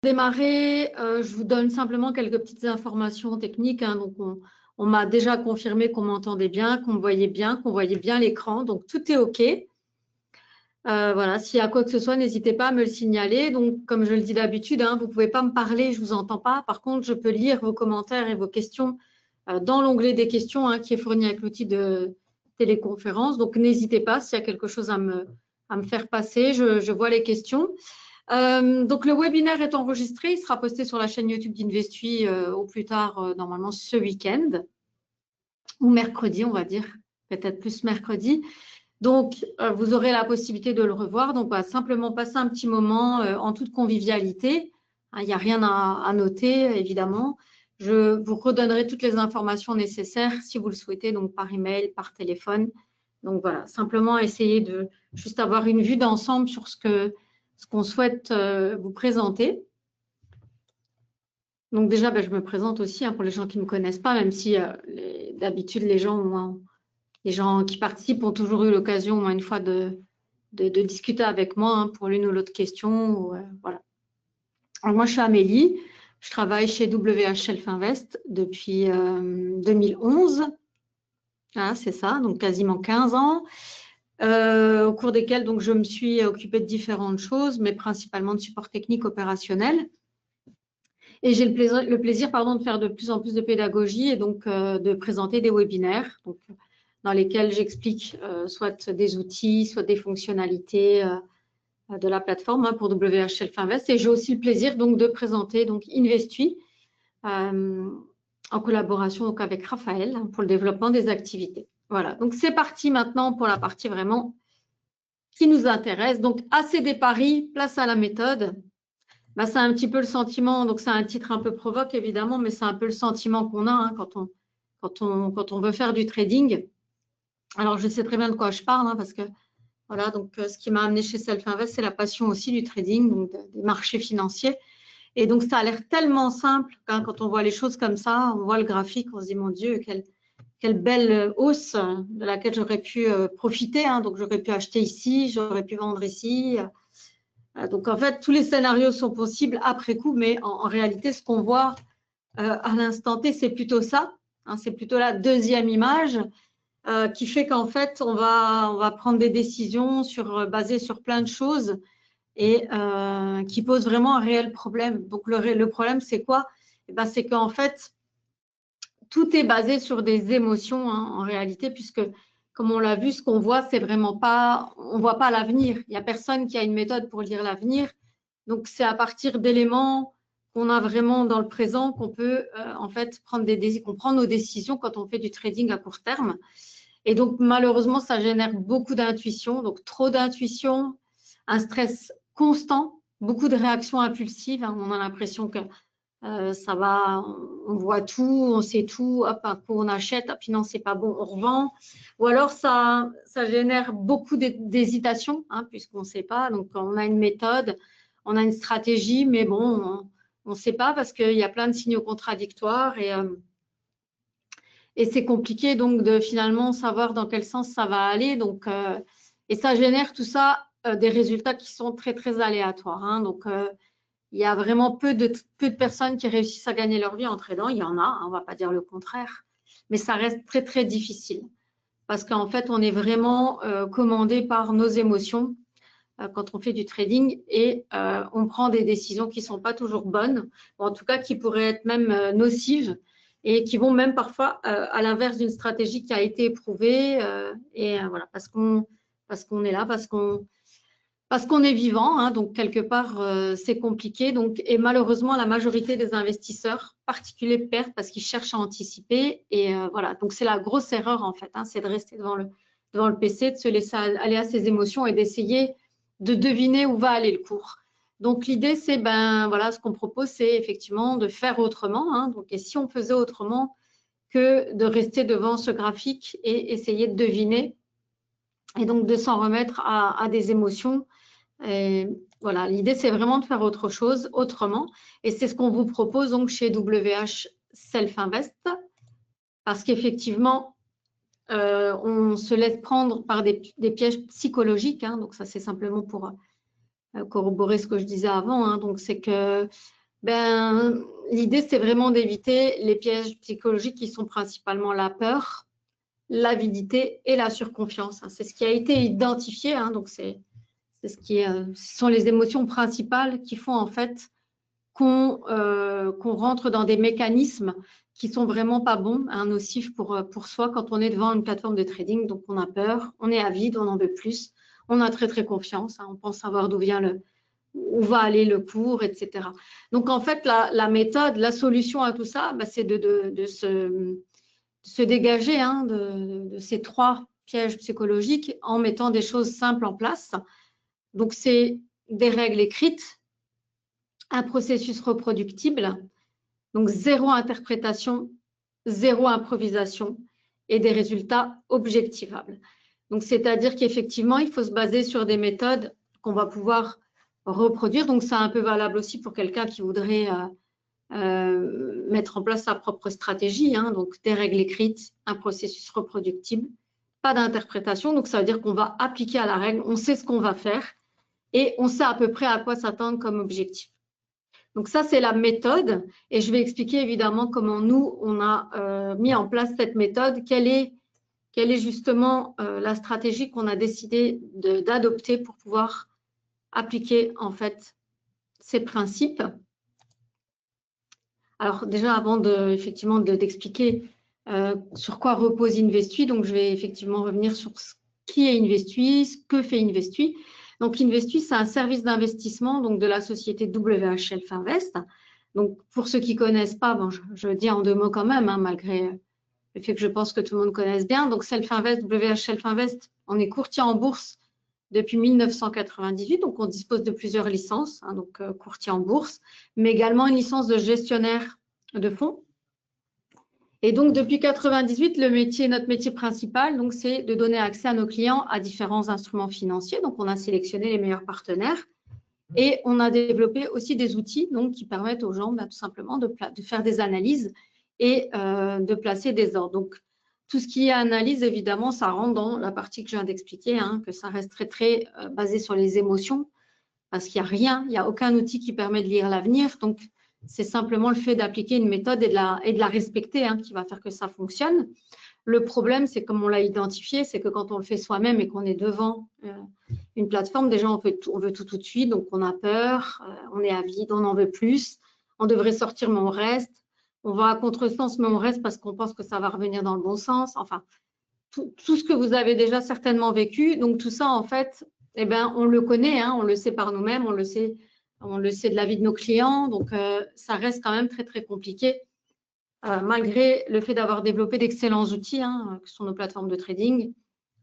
Démarrer, je vous donne simplement quelques petites informations techniques. Donc, on m'a déjà confirmé qu'on m'entendait bien, qu'on me voyait bien, qu'on voyait bien l'écran. Donc, tout est OK. Voilà, s'il y a quoi que ce soit, n'hésitez pas à me le signaler. Donc, comme je le dis d'habitude, vous ne pouvez pas me parler, je ne vous entends pas. Par contre, je peux lire vos commentaires et vos questions dans l'onglet des questions qui est fourni avec l'outil de téléconférence. Donc, n'hésitez pas s'il y a quelque chose à me faire passer. Je vois les questions. Donc, le webinaire est enregistré. Il sera posté sur la chaîne YouTube d'Investui au plus tard, normalement, ce week-end ou mercredi, on va dire, peut-être plus mercredi. Donc, vous aurez la possibilité de le revoir. Donc, on va simplement passer un petit moment en toute convivialité. Il n'y a rien à noter, évidemment. Je vous redonnerai toutes les informations nécessaires si vous le souhaitez, donc par email, par téléphone. Donc, voilà, simplement essayer de juste avoir une vue d'ensemble sur ce qu'on souhaite vous présenter. Donc, déjà, je me présente aussi pour les gens qui ne me connaissent pas, même si d'habitude, les gens qui participent ont toujours eu l'occasion au moins une fois de discuter avec moi pour l'une ou l'autre question. Voilà. Alors, moi, je suis Amélie. Je travaille chez WH Shelf Invest depuis 2011. Ah, c'est ça, donc quasiment 15 ans. Au cours desquels donc, je me suis occupée de différentes choses, mais principalement de support technique opérationnel. Et j'ai le plaisir de faire de plus en plus de pédagogie et donc de présenter des webinaires dans lesquels j'explique soit des outils, soit des fonctionnalités de la plateforme pour WH Shelf Invest. Et j'ai aussi le plaisir donc de présenter Investui en collaboration donc, avec Raphaël pour le développement des activités. Voilà, donc c'est parti maintenant pour la partie vraiment qui nous intéresse. Donc, assez des paris, place à la méthode. C'est un petit peu le sentiment, donc c'est un titre un peu provoque évidemment, mais c'est un peu le sentiment qu'on a quand on veut faire du trading. Alors, je sais très bien de quoi je parle parce que voilà, donc ce qui m'a amené chez Self Invest, c'est la passion aussi du trading, donc des marchés financiers. Et donc, ça a l'air tellement simple quand on voit les choses comme ça, on voit le graphique, on se dit, mon Dieu, quelle belle hausse de laquelle j'aurais pu profiter. Donc, j'aurais pu acheter ici, j'aurais pu vendre ici. Donc, en fait, tous les scénarios sont possibles après coup, mais en réalité, ce qu'on voit à l'instant T, c'est plutôt ça. C'est plutôt la deuxième image qui fait qu'en fait, on va prendre des décisions basées sur plein de choses et qui posent vraiment un réel problème. Donc, le problème, c'est quoi? C'est qu'en fait, tout est basé sur des émotions en réalité, puisque comme on l'a vu, ce qu'on voit, c'est vraiment pas, on voit pas l'avenir. Il n'y a personne qui a une méthode pour lire l'avenir. Donc, c'est à partir d'éléments qu'on a vraiment dans le présent qu'on peut en fait qu'on prend nos décisions quand on fait du trading à court terme. Et donc, malheureusement, ça génère beaucoup d'intuition, donc trop d'intuition, un stress constant, beaucoup de réactions impulsives. On a l'impression que ça va, on voit tout, on sait tout, hop, un coup on achète, puis non, c'est pas bon, on revend. Ou alors ça génère beaucoup d'hésitation, puisqu'on ne sait pas. Donc, on a une méthode, on a une stratégie, mais bon, on ne sait pas parce qu'il y a plein de signaux contradictoires et c'est compliqué donc de finalement savoir dans quel sens ça va aller. Donc, et ça génère tout ça des résultats qui sont très, très aléatoires. Donc, il y a vraiment peu de personnes qui réussissent à gagner leur vie en tradant. Il y en a, on ne va pas dire le contraire, mais ça reste très, très difficile parce qu'en fait, on est vraiment commandé par nos émotions quand on fait du trading et on prend des décisions qui ne sont pas toujours bonnes, ou en tout cas qui pourraient être même nocives et qui vont même parfois à l'inverse d'une stratégie qui a été éprouvée voilà, parce qu'on est là, parce qu'on est vivant, donc quelque part c'est compliqué. Donc, et malheureusement, la majorité des investisseurs particuliers perdent parce qu'ils cherchent à anticiper. Et voilà, donc c'est la grosse erreur en fait, c'est de rester devant le PC, de se laisser aller à ses émotions et d'essayer de deviner où va aller le cours. Donc l'idée, c'est voilà, ce qu'on propose, c'est effectivement de faire autrement. Donc, et si on faisait autrement que de rester devant ce graphique et essayer de deviner et donc de s'en remettre à des émotions. Et voilà, l'idée, c'est vraiment de faire autre chose, autrement. Et c'est ce qu'on vous propose donc chez WH Self Invest, parce qu'effectivement, on se laisse prendre par des pièges psychologiques. Donc, ça, c'est simplement corroborer ce que je disais avant, hein. Donc, c'est que l'idée, c'est vraiment d'éviter les pièges psychologiques qui sont principalement la peur, l'avidité et la surconfiance, hein. C'est ce qui a été identifié, hein. Donc, ce sont les émotions principales qui font en fait qu'on rentre dans des mécanismes qui sont vraiment pas bons, hein, nocifs pour soi quand on est devant une plateforme de trading. Donc, on a peur, on est avide, on en veut plus, on a très, très confiance, hein, on pense savoir où va aller le cours, etc. Donc, en fait, la méthode, la solution à tout ça, c'est de se dégager, hein, de ces 3 pièges psychologiques en mettant des choses simples en place. Donc, c'est des règles écrites, un processus reproductible, donc 0 interprétation, 0 improvisation et des résultats objectivables. Donc, c'est-à-dire qu'effectivement, il faut se baser sur des méthodes qu'on va pouvoir reproduire. Donc, c'est un peu valable aussi pour quelqu'un qui voudrait mettre en place sa propre stratégie, hein. Donc, des règles écrites, un processus reproductible, pas d'interprétation. Donc, ça veut dire qu'on va appliquer à la règle, on sait ce qu'on va faire et on sait à peu près à quoi s'attendre comme objectif. Donc ça, c'est la méthode et je vais expliquer évidemment comment nous, on a mis en place cette méthode, quelle est justement la stratégie qu'on a décidé d'adopter pour pouvoir appliquer en fait ces principes. Alors déjà, avant d'expliquer sur quoi repose Investui, donc je vais effectivement revenir sur qui est Investui, ce que fait Investui. Donc, Investui, c'est un service d'investissement donc de la société WH Shelf Invest. Donc, pour ceux qui ne connaissent pas, je dis en 2 mots quand même, hein, malgré le fait que je pense que tout le monde connaisse bien. Donc, Shelf Invest, WH Shelf Invest, on est courtier en bourse depuis 1998. Donc, on dispose de plusieurs licences, hein, donc courtier en bourse, mais également une licence de gestionnaire de fonds. Et donc, depuis 1998, notre métier principal, donc, c'est de donner accès à nos clients à différents instruments financiers. Donc, on a sélectionné les meilleurs partenaires et on a développé aussi des outils donc, qui permettent aux gens tout simplement de faire des analyses et de placer des ordres. Donc, tout ce qui est analyse, évidemment, ça rentre dans la partie que je viens d'expliquer, hein, que ça reste très, très basé sur les émotions parce qu'il n'y a aucun outil qui permet de lire l'avenir. Donc, c'est simplement le fait d'appliquer une méthode et de la respecter, hein, qui va faire que ça fonctionne. Le problème, c'est comme on l'a identifié, c'est que quand on le fait soi-même et qu'on est devant une plateforme, déjà, on veut tout de suite, donc on a peur, on est avide, on en veut plus, on devrait sortir, mais on reste. On va à contresens, mais on reste parce qu'on pense que ça va revenir dans le bon sens. Enfin, tout ce que vous avez déjà certainement vécu. Donc, tout ça, en fait, eh ben, on le connaît, hein, on le sait par nous-mêmes, on le sait de la vie de nos clients. Donc, ça reste quand même très, très compliqué, malgré le fait d'avoir développé d'excellents outils, hein, que sont nos plateformes de trading,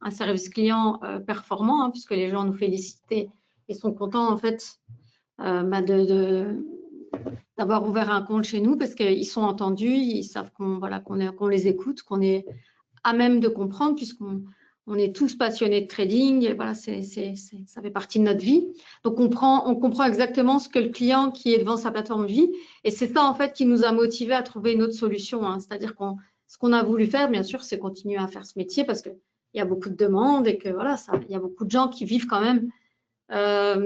un service client performant, hein, puisque les gens nous félicitent et sont contents, en fait, d'avoir ouvert un compte chez nous parce qu'ils sont entendus, ils savent qu'on les écoute, qu'on est à même de comprendre puisqu'on est tous passionnés de trading. Et voilà, ça fait partie de notre vie. Donc, on comprend exactement ce que le client qui est devant sa plateforme vit. Et c'est ça, en fait, qui nous a motivés à trouver une autre solution, hein. C'est-à-dire ce qu'on a voulu faire, bien sûr, c'est continuer à faire ce métier parce qu'il y a beaucoup de demandes et que voilà, il y a beaucoup de gens qui vivent quand même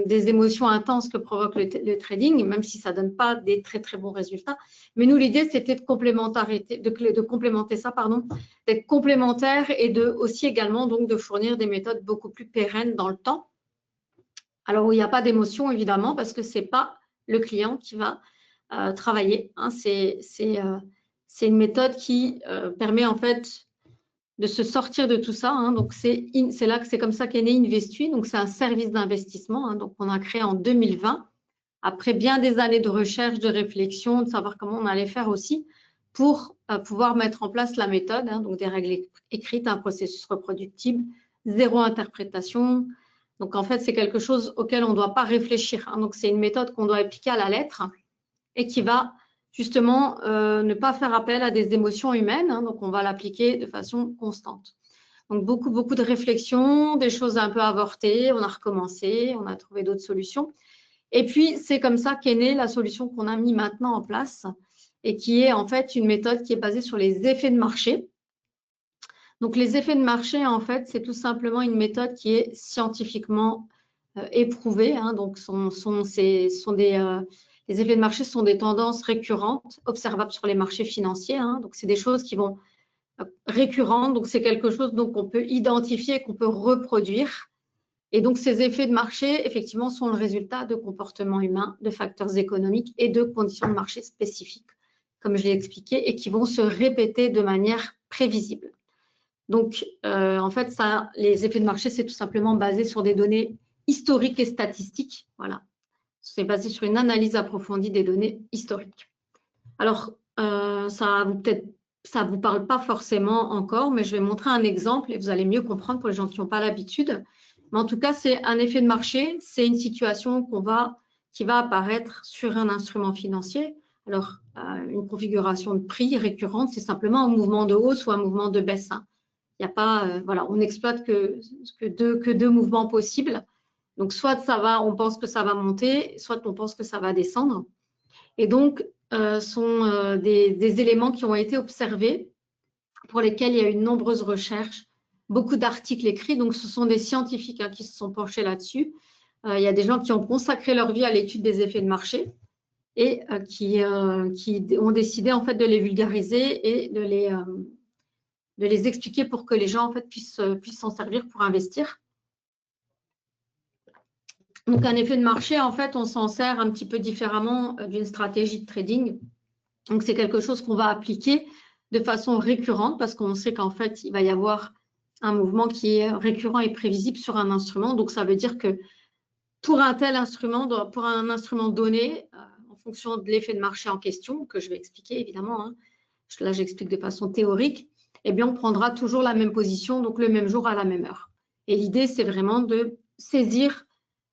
des émotions intenses que provoque le trading, même si ça ne donne pas des très, très bons résultats. Mais nous, l'idée, c'était de complémenter ça, d'être complémentaire et aussi également donc, de fournir des méthodes beaucoup plus pérennes dans le temps. Alors, où il n'y a pas d'émotion, évidemment, parce que ce n'est pas le client qui va travailler, hein. C'est une méthode qui permet en fait de se sortir de tout ça, hein. Donc, c'est comme ça qu'est né Investui. Donc, c'est un service d'investissement, hein, donc on a créé en 2020, après bien des années de recherche, de réflexion, de savoir comment on allait faire aussi pour pouvoir mettre en place la méthode, hein, donc des règles écrites, un processus reproductible, 0 interprétation. Donc, en fait, c'est quelque chose auquel on ne doit pas réfléchir, hein. Donc, c'est une méthode qu'on doit appliquer à la lettre et qui va justement ne pas faire appel à des émotions humaines, hein, donc on va l'appliquer de façon constante. Donc beaucoup de réflexions, des choses un peu avortées, on a recommencé, on a trouvé d'autres solutions. Et puis c'est comme ça qu'est née la solution qu'on a mis maintenant en place et qui est en fait une méthode qui est basée sur les effets de marché. Donc les effets de marché, en fait, c'est tout simplement une méthode qui est scientifiquement éprouvées. Hein, donc, les effets de marché sont des tendances récurrentes observables sur les marchés financiers. Hein, donc, c'est des choses qui vont récurrentes. Donc, c'est quelque chose qu'on peut identifier, qu'on peut reproduire. Et donc, ces effets de marché, effectivement, sont le résultat de comportements humains, de facteurs économiques et de conditions de marché spécifiques, comme je l'ai expliqué, et qui vont se répéter de manière prévisible. Donc, en fait, les effets de marché, c'est tout simplement basé sur des données historiques et statistiques. Voilà. C'est basé sur une analyse approfondie des données historiques. Alors, ça ne vous parle pas forcément encore, mais je vais montrer un exemple et vous allez mieux comprendre pour les gens qui n'ont pas l'habitude. Mais en tout cas, c'est un effet de marché, c'est une situation qui va apparaître sur un instrument financier. Alors, une configuration de prix récurrente, c'est simplement un mouvement de hausse ou un mouvement de baisse. Hein. Il n'y a pas, voilà, on n'exploite que deux mouvements possibles. Donc, soit on pense que ça va monter, soit on pense que ça va descendre. Et donc, sont des éléments qui ont été observés, pour lesquels il y a eu de nombreuses recherches, beaucoup d'articles écrits. Donc, ce sont des scientifiques qui se sont penchés là-dessus. Il y a des gens qui ont consacré leur vie à l'étude des effets de marché et qui ont décidé en fait de les vulgariser et de les expliquer pour que les gens en fait puissent s'en servir pour investir. Donc, un effet de marché, en fait, on s'en sert un petit peu différemment d'une stratégie de trading. Donc, c'est quelque chose qu'on va appliquer de façon récurrente parce qu'on sait qu'en fait, il va y avoir un mouvement qui est récurrent et prévisible sur un instrument. Donc, ça veut dire que pour un tel instrument, pour un instrument donné, en fonction de l'effet de marché en question, que je vais expliquer évidemment, hein, là, j'explique de façon théorique, eh bien, on prendra toujours la même position, donc le même jour à la même heure. Et l'idée, c'est vraiment de saisir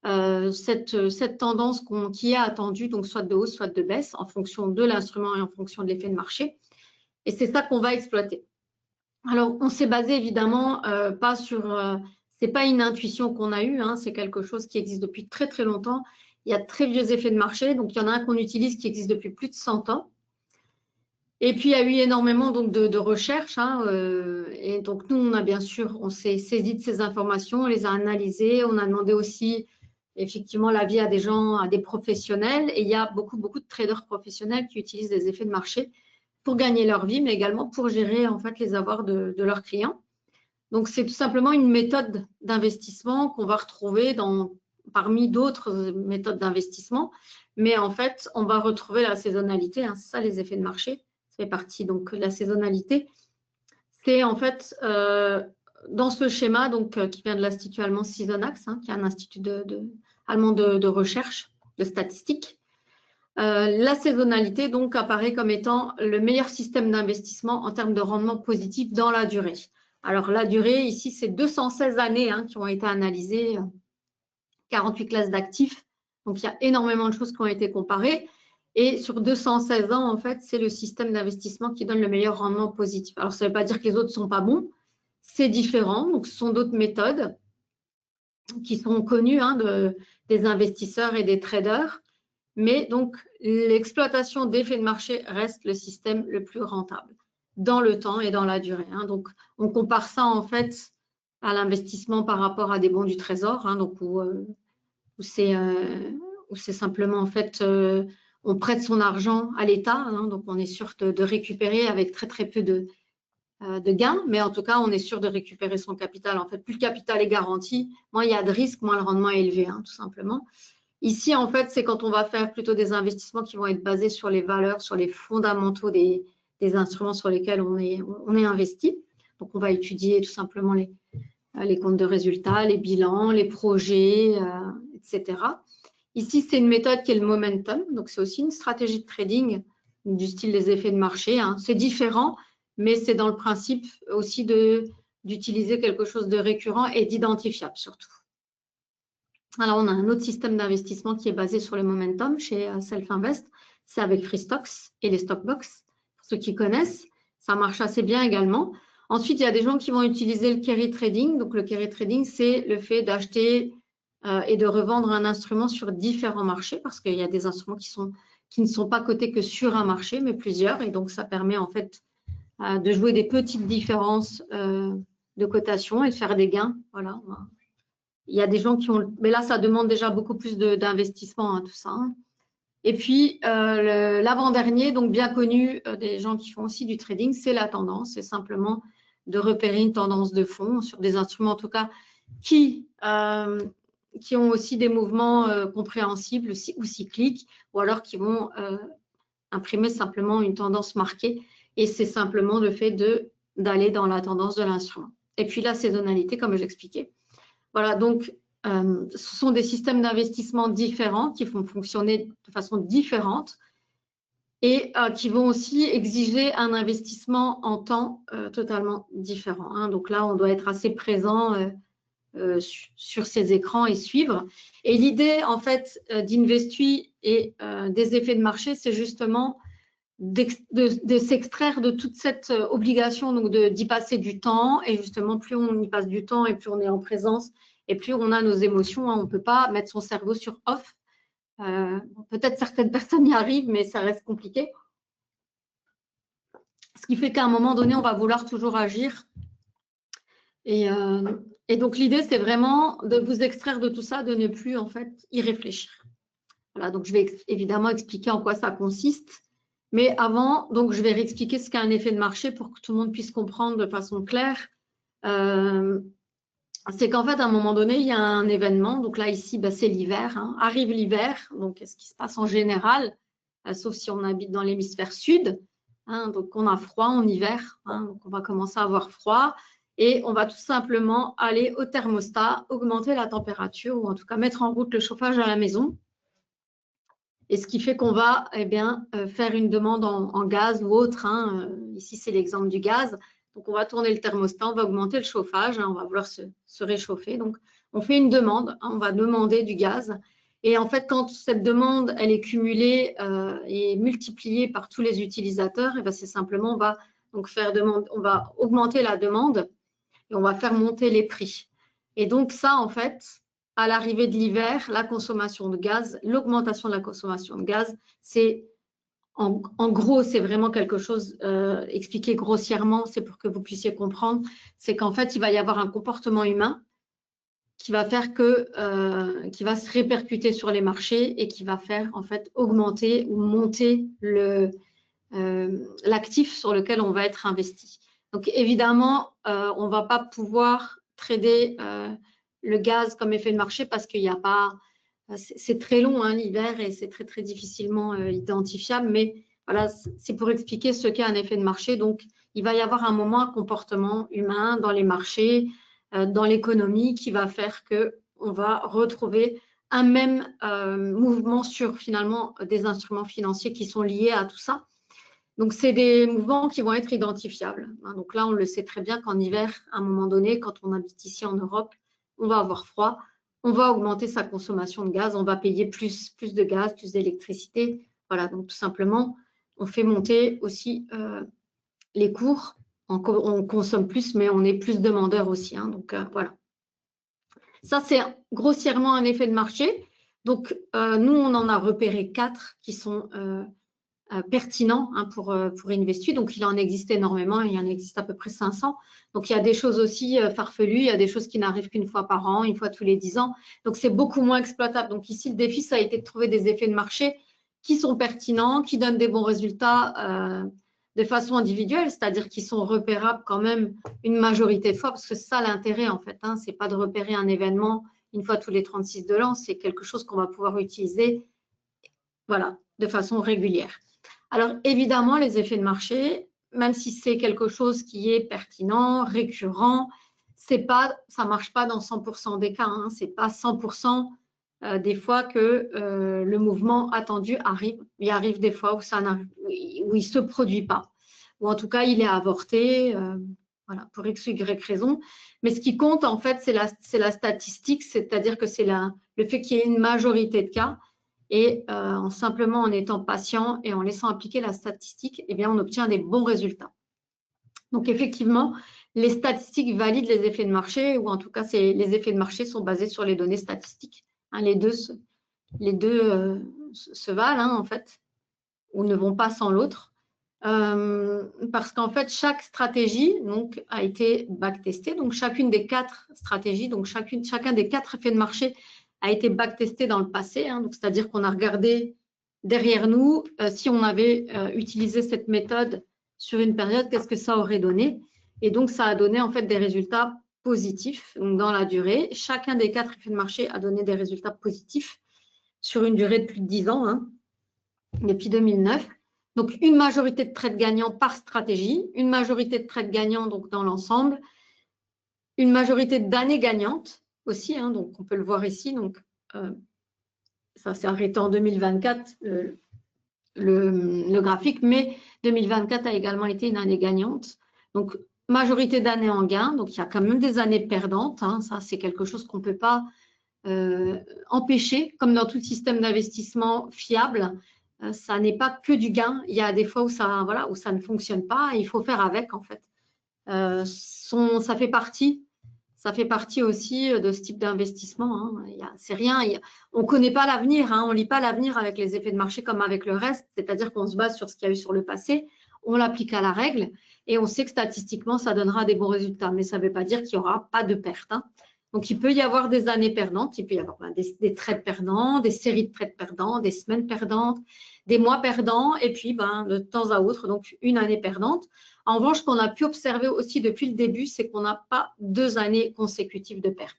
cette tendance qui est attendue, donc soit de hausse, soit de baisse, en fonction de l'instrument et en fonction de l'effet de marché. Et c'est ça qu'on va exploiter. Alors, on s'est basé évidemment pas sur… c'est pas une intuition qu'on a eue, hein, c'est quelque chose qui existe depuis très très longtemps. Il y a de très vieux effets de marché, donc il y en a un qu'on utilise qui existe depuis plus de 100 ans. Et puis, il y a eu énormément donc, de recherches. Hein, et donc, nous, on s'est saisi de ces informations, on les a analysées. On a demandé aussi, effectivement, l'avis à des gens, à des professionnels. Et il y a beaucoup de traders professionnels qui utilisent des effets de marché pour gagner leur vie, mais également pour gérer, en fait, les avoirs de leurs clients. Donc, c'est tout simplement une méthode d'investissement qu'on va retrouver parmi d'autres méthodes d'investissement. Mais en fait, on va retrouver la saisonnalité. Hein, c'est ça, les effets de marché. Ça fait partie, donc, de la saisonnalité. C'est en fait, dans ce schéma qui vient de l'Institut allemand Seasonax, hein, qui est un institut allemand de recherche, de statistique. La saisonnalité donc apparaît comme étant le meilleur système d'investissement en termes de rendement positif dans la durée. Alors, la durée, ici, c'est 216 années hein, qui ont été analysées, 48 classes d'actifs. Donc, il y a énormément de choses qui ont été comparées. Et sur 216 ans, en fait, c'est le système d'investissement qui donne le meilleur rendement positif. Alors, ça ne veut pas dire que les autres ne sont pas bons. C'est différent. Donc, ce sont d'autres méthodes qui sont connues hein, des investisseurs et des traders. Mais donc, l'exploitation d'effets de marché reste le système le plus rentable dans le temps et dans la durée. Hein. Donc, on compare ça en fait à l'investissement par rapport à des bons du trésor, hein, donc où c'est simplement en fait on prête son argent à l'État, hein, donc on est sûr de récupérer avec très très peu de gains, mais en tout cas on est sûr de récupérer son capital. En fait, plus le capital est garanti, moins il y a de risques, moins le rendement est élevé, hein, tout simplement. Ici, en fait, c'est quand on va faire plutôt des investissements qui vont être basés sur les valeurs, sur les fondamentaux des instruments sur lesquels on est investi. Donc, on va étudier tout simplement les comptes de résultats, les bilans, les projets, etc. Ici, c'est une méthode qui est le momentum. Donc, c'est aussi une stratégie de trading du style des effets de marché. Hein. C'est différent, mais c'est dans le principe aussi d'utiliser quelque chose de récurrent et d'identifiable surtout. Alors, on a un autre système d'investissement qui est basé sur le momentum chez Self-Invest. C'est avec Freestocks et les Stockbox. Pour ceux qui connaissent, ça marche assez bien également. Ensuite, il y a des gens qui vont utiliser le carry trading. Donc, le carry trading, c'est le fait d'acheter et de revendre un instrument sur différents marchés parce qu'il y a des instruments qui ne sont pas cotés que sur un marché, mais plusieurs. Et donc, ça permet en fait de jouer des petites différences de cotation et de faire des gains. Voilà. il y a des gens qui ont… Mais là, ça demande déjà beaucoup plus d'investissement, tout ça. Et puis, l'avant-dernier, donc bien connu des gens qui font aussi du trading, c'est la tendance. C'est simplement de repérer une tendance de fond sur des instruments, en tout cas, qui ont aussi des mouvements compréhensibles ou cycliques, ou alors qui vont imprimer simplement une tendance marquée. Et c'est simplement le fait d'aller dans la tendance de l'instrument. Et puis la saisonnalité, comme j'expliquais. Voilà, donc ce sont des systèmes d'investissement différents qui vont fonctionner de façon différente et qui vont aussi exiger un investissement en temps totalement différent. Hein. Donc là, on doit être assez présent sur ces écrans et suivre. Et l'idée, en fait, d'Investui et des effets de marché, c'est justement de s'extraire de toute cette obligation, donc d'y passer du temps. Et justement, plus on y passe du temps et plus on est en présence et plus on a nos émotions, hein, on ne peut pas mettre son cerveau sur off. Peut-être certaines personnes y arrivent, mais ça reste compliqué. Ce qui fait qu'à un moment donné, on va vouloir toujours agir. Et donc, l'idée, c'est vraiment de vous extraire de tout ça, de ne plus, en fait, y réfléchir. Voilà, donc je vais évidemment expliquer en quoi ça consiste. Mais avant, donc, je vais réexpliquer ce qu'est un effet de marché pour que tout le monde puisse comprendre de façon claire. C'est qu'en fait, à un moment donné, il y a un événement. Donc là, ici, c'est l'hiver. Hein. Arrive l'hiver. Donc, qu'est-ce qui se passe en général, sauf si on habite dans l'hémisphère sud. Hein, donc, on a froid en hiver. Hein, donc, on va commencer à avoir froid. Et on va tout simplement aller au thermostat, augmenter la température ou en tout cas mettre en route le chauffage à la maison. Et ce qui fait qu'on va faire une demande en gaz ou autre. Hein. Ici, c'est l'exemple du gaz. Donc, on va tourner le thermostat, on va augmenter le chauffage, hein, on va vouloir se réchauffer. Donc, on fait une demande, hein, on va demander du gaz. Et en fait, quand cette demande, elle est cumulée et multipliée par tous les utilisateurs, c'est simplement, on va donc on va augmenter la demande et on va faire monter les prix. Et donc, ça, en fait, à l'arrivée de l'hiver, la consommation de gaz, l'augmentation de la consommation de gaz, c'est en gros, c'est vraiment quelque chose expliqué grossièrement, c'est pour que vous puissiez comprendre, c'est qu'en fait, il va y avoir un comportement humain qui va faire qui va se répercuter sur les marchés et qui va faire en fait augmenter ou monter l'actif sur lequel on va être investi. Donc évidemment, on ne va pas pouvoir trader le gaz comme effet de marché parce qu'il n'y a pas… C'est très long, hein, l'hiver, et c'est très, très difficilement identifiable. Mais voilà, c'est pour expliquer ce qu'est un effet de marché. Donc, il va y avoir un moment, un comportement humain dans les marchés, dans l'économie, qui va faire qu'on va retrouver un même mouvement sur, finalement, des instruments financiers qui sont liés à tout ça. Donc, c'est des mouvements qui vont être identifiables. Hein. Donc là, on le sait très bien qu'en hiver, à un moment donné, quand on habite ici en Europe, on va avoir froid. On va augmenter sa consommation de gaz, on va payer plus de gaz, plus d'électricité. Voilà, donc tout simplement, on fait monter aussi les cours. On consomme plus, mais on est plus demandeur aussi. Hein, donc voilà. Ça, c'est grossièrement un effet de marché. Donc, nous, on en a repéré 4 qui sont pertinent, hein, pour Investui. Donc, il en existe énormément, il y en existe à peu près 500. Donc, il y a des choses aussi farfelues, il y a des choses qui n'arrivent qu'une fois par an, une fois tous les 10 ans. Donc, c'est beaucoup moins exploitable. Donc, ici, le défi, ça a été de trouver des effets de marché qui sont pertinents, qui donnent des bons résultats de façon individuelle, c'est-à-dire qui sont repérables quand même une majorité de fois, parce que c'est ça l'intérêt, en fait. Hein, c'est pas de repérer un événement une fois tous les 36 de l'an, c'est quelque chose qu'on va pouvoir utiliser, voilà, de façon régulière. Alors, évidemment, les effets de marché, même si c'est quelque chose qui est pertinent, récurrent, ça ne marche pas dans 100% des cas. Hein, ce n'est pas 100% des fois que le mouvement attendu arrive. Il arrive des fois où il ne se produit pas. Ou en tout cas, il est avorté, voilà, pour X ou Y raison. Mais ce qui compte, en fait, c'est la statistique, c'est-à-dire que c'est le fait qu'il y ait une majorité de cas. Et simplement en étant patient et en laissant appliquer la statistique, eh bien, on obtient des bons résultats. Donc, effectivement, les statistiques valident les effets de marché, ou en tout cas, les effets de marché sont basés sur les données statistiques. Hein, les deux se valent, hein, en fait, ou ne vont pas sans l'autre. parce qu'en fait, chaque stratégie donc, a été backtestée. Donc, chacune des 4 stratégies, donc chacun des 4 effets de marché a été backtesté dans le passé. Hein, c'est-à-dire qu'on a regardé derrière nous si on avait utilisé cette méthode sur une période, qu'est-ce que ça aurait donné. Et donc, ça a donné en fait des résultats positifs donc, dans la durée. Chacun des 4 effets de marché a donné des résultats positifs sur une durée de plus de 10 ans, hein, depuis 2009. Donc, une majorité de trades gagnants par stratégie, une majorité de trades gagnants donc, dans l'ensemble, une majorité d'années gagnantes aussi, hein, donc on peut le voir ici. Donc, ça s'est arrêté en 2024, le graphique, mais 2024 a également été une année gagnante. Donc, majorité d'années en gain, donc il y a quand même des années perdantes. Hein, ça, c'est quelque chose qu'on ne peut pas empêcher, comme dans tout système d'investissement fiable. Ça n'est pas que du gain. Il y a des fois où ça, voilà, où ça ne fonctionne pas et il faut faire avec, en fait. Ça fait partie aussi de ce type d'investissement. Hein. C'est rien. On ne connaît pas l'avenir. Hein. On ne lit pas l'avenir avec les effets de marché comme avec le reste. C'est-à-dire qu'on se base sur ce qu'il y a eu sur le passé. On l'applique à la règle et on sait que statistiquement, ça donnera des bons résultats. Mais ça ne veut pas dire qu'il n'y aura pas de perte. Hein. Donc, il peut y avoir des années perdantes, il peut y avoir des trades perdants, des séries de trades perdants, des semaines perdantes, des mois perdants, et puis de temps à autre, donc une année perdante. En revanche, ce qu'on a pu observer aussi depuis le début, c'est qu'on n'a pas 2 années consécutives de perte.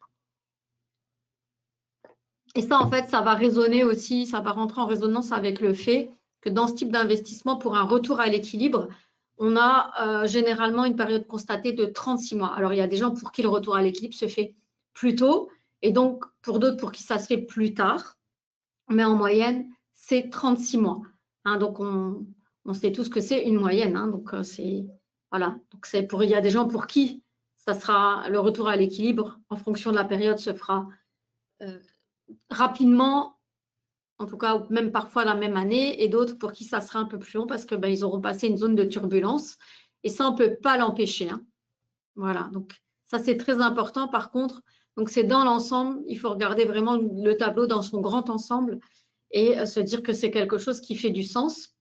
Et ça, en fait, ça va résonner aussi, ça va rentrer en résonance avec le fait que dans ce type d'investissement, pour un retour à l'équilibre, on a généralement une période constatée de 36 mois. Alors, il y a des gens pour qui le retour à l'équilibre se fait plus tôt, et donc pour d'autres pour qui ça se fait plus tard. Mais en moyenne, c'est 36 mois. Hein, donc, on sait tous que c'est une moyenne. Hein, donc, voilà. Donc, il y a des gens pour qui ça sera le retour à l'équilibre en fonction de la période se fera rapidement, en tout cas même parfois la même année, et d'autres pour qui ça sera un peu plus long parce que ils auront passé une zone de turbulence. Et ça, on ne peut pas l'empêcher. Hein. Voilà. Donc, ça, c'est très important. Par contre, donc c'est dans l'ensemble, il faut regarder vraiment le tableau dans son grand ensemble et se dire que c'est quelque chose qui fait du sens.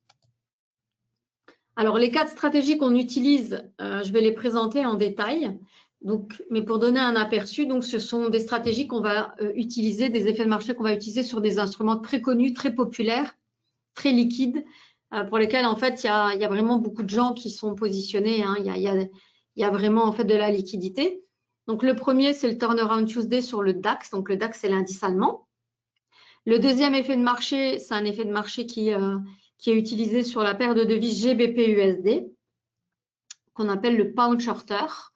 Alors, les 4 stratégies qu'on utilise, je vais les présenter en détail. Donc, mais pour donner un aperçu, donc ce sont des stratégies qu'on va utiliser, des effets de marché qu'on va utiliser sur des instruments très connus, très populaires, très liquides, pour lesquels en fait il y a vraiment beaucoup de gens qui sont positionnés. Hein, il y a vraiment en fait de la liquidité. Donc, le premier, c'est le Turnaround Tuesday sur le DAX. Donc, le DAX, c'est l'indice allemand. Le deuxième effet de marché, c'est un effet de marché qui est utilisé sur la paire de devises GBP-USD, qu'on appelle le Pound Shorter.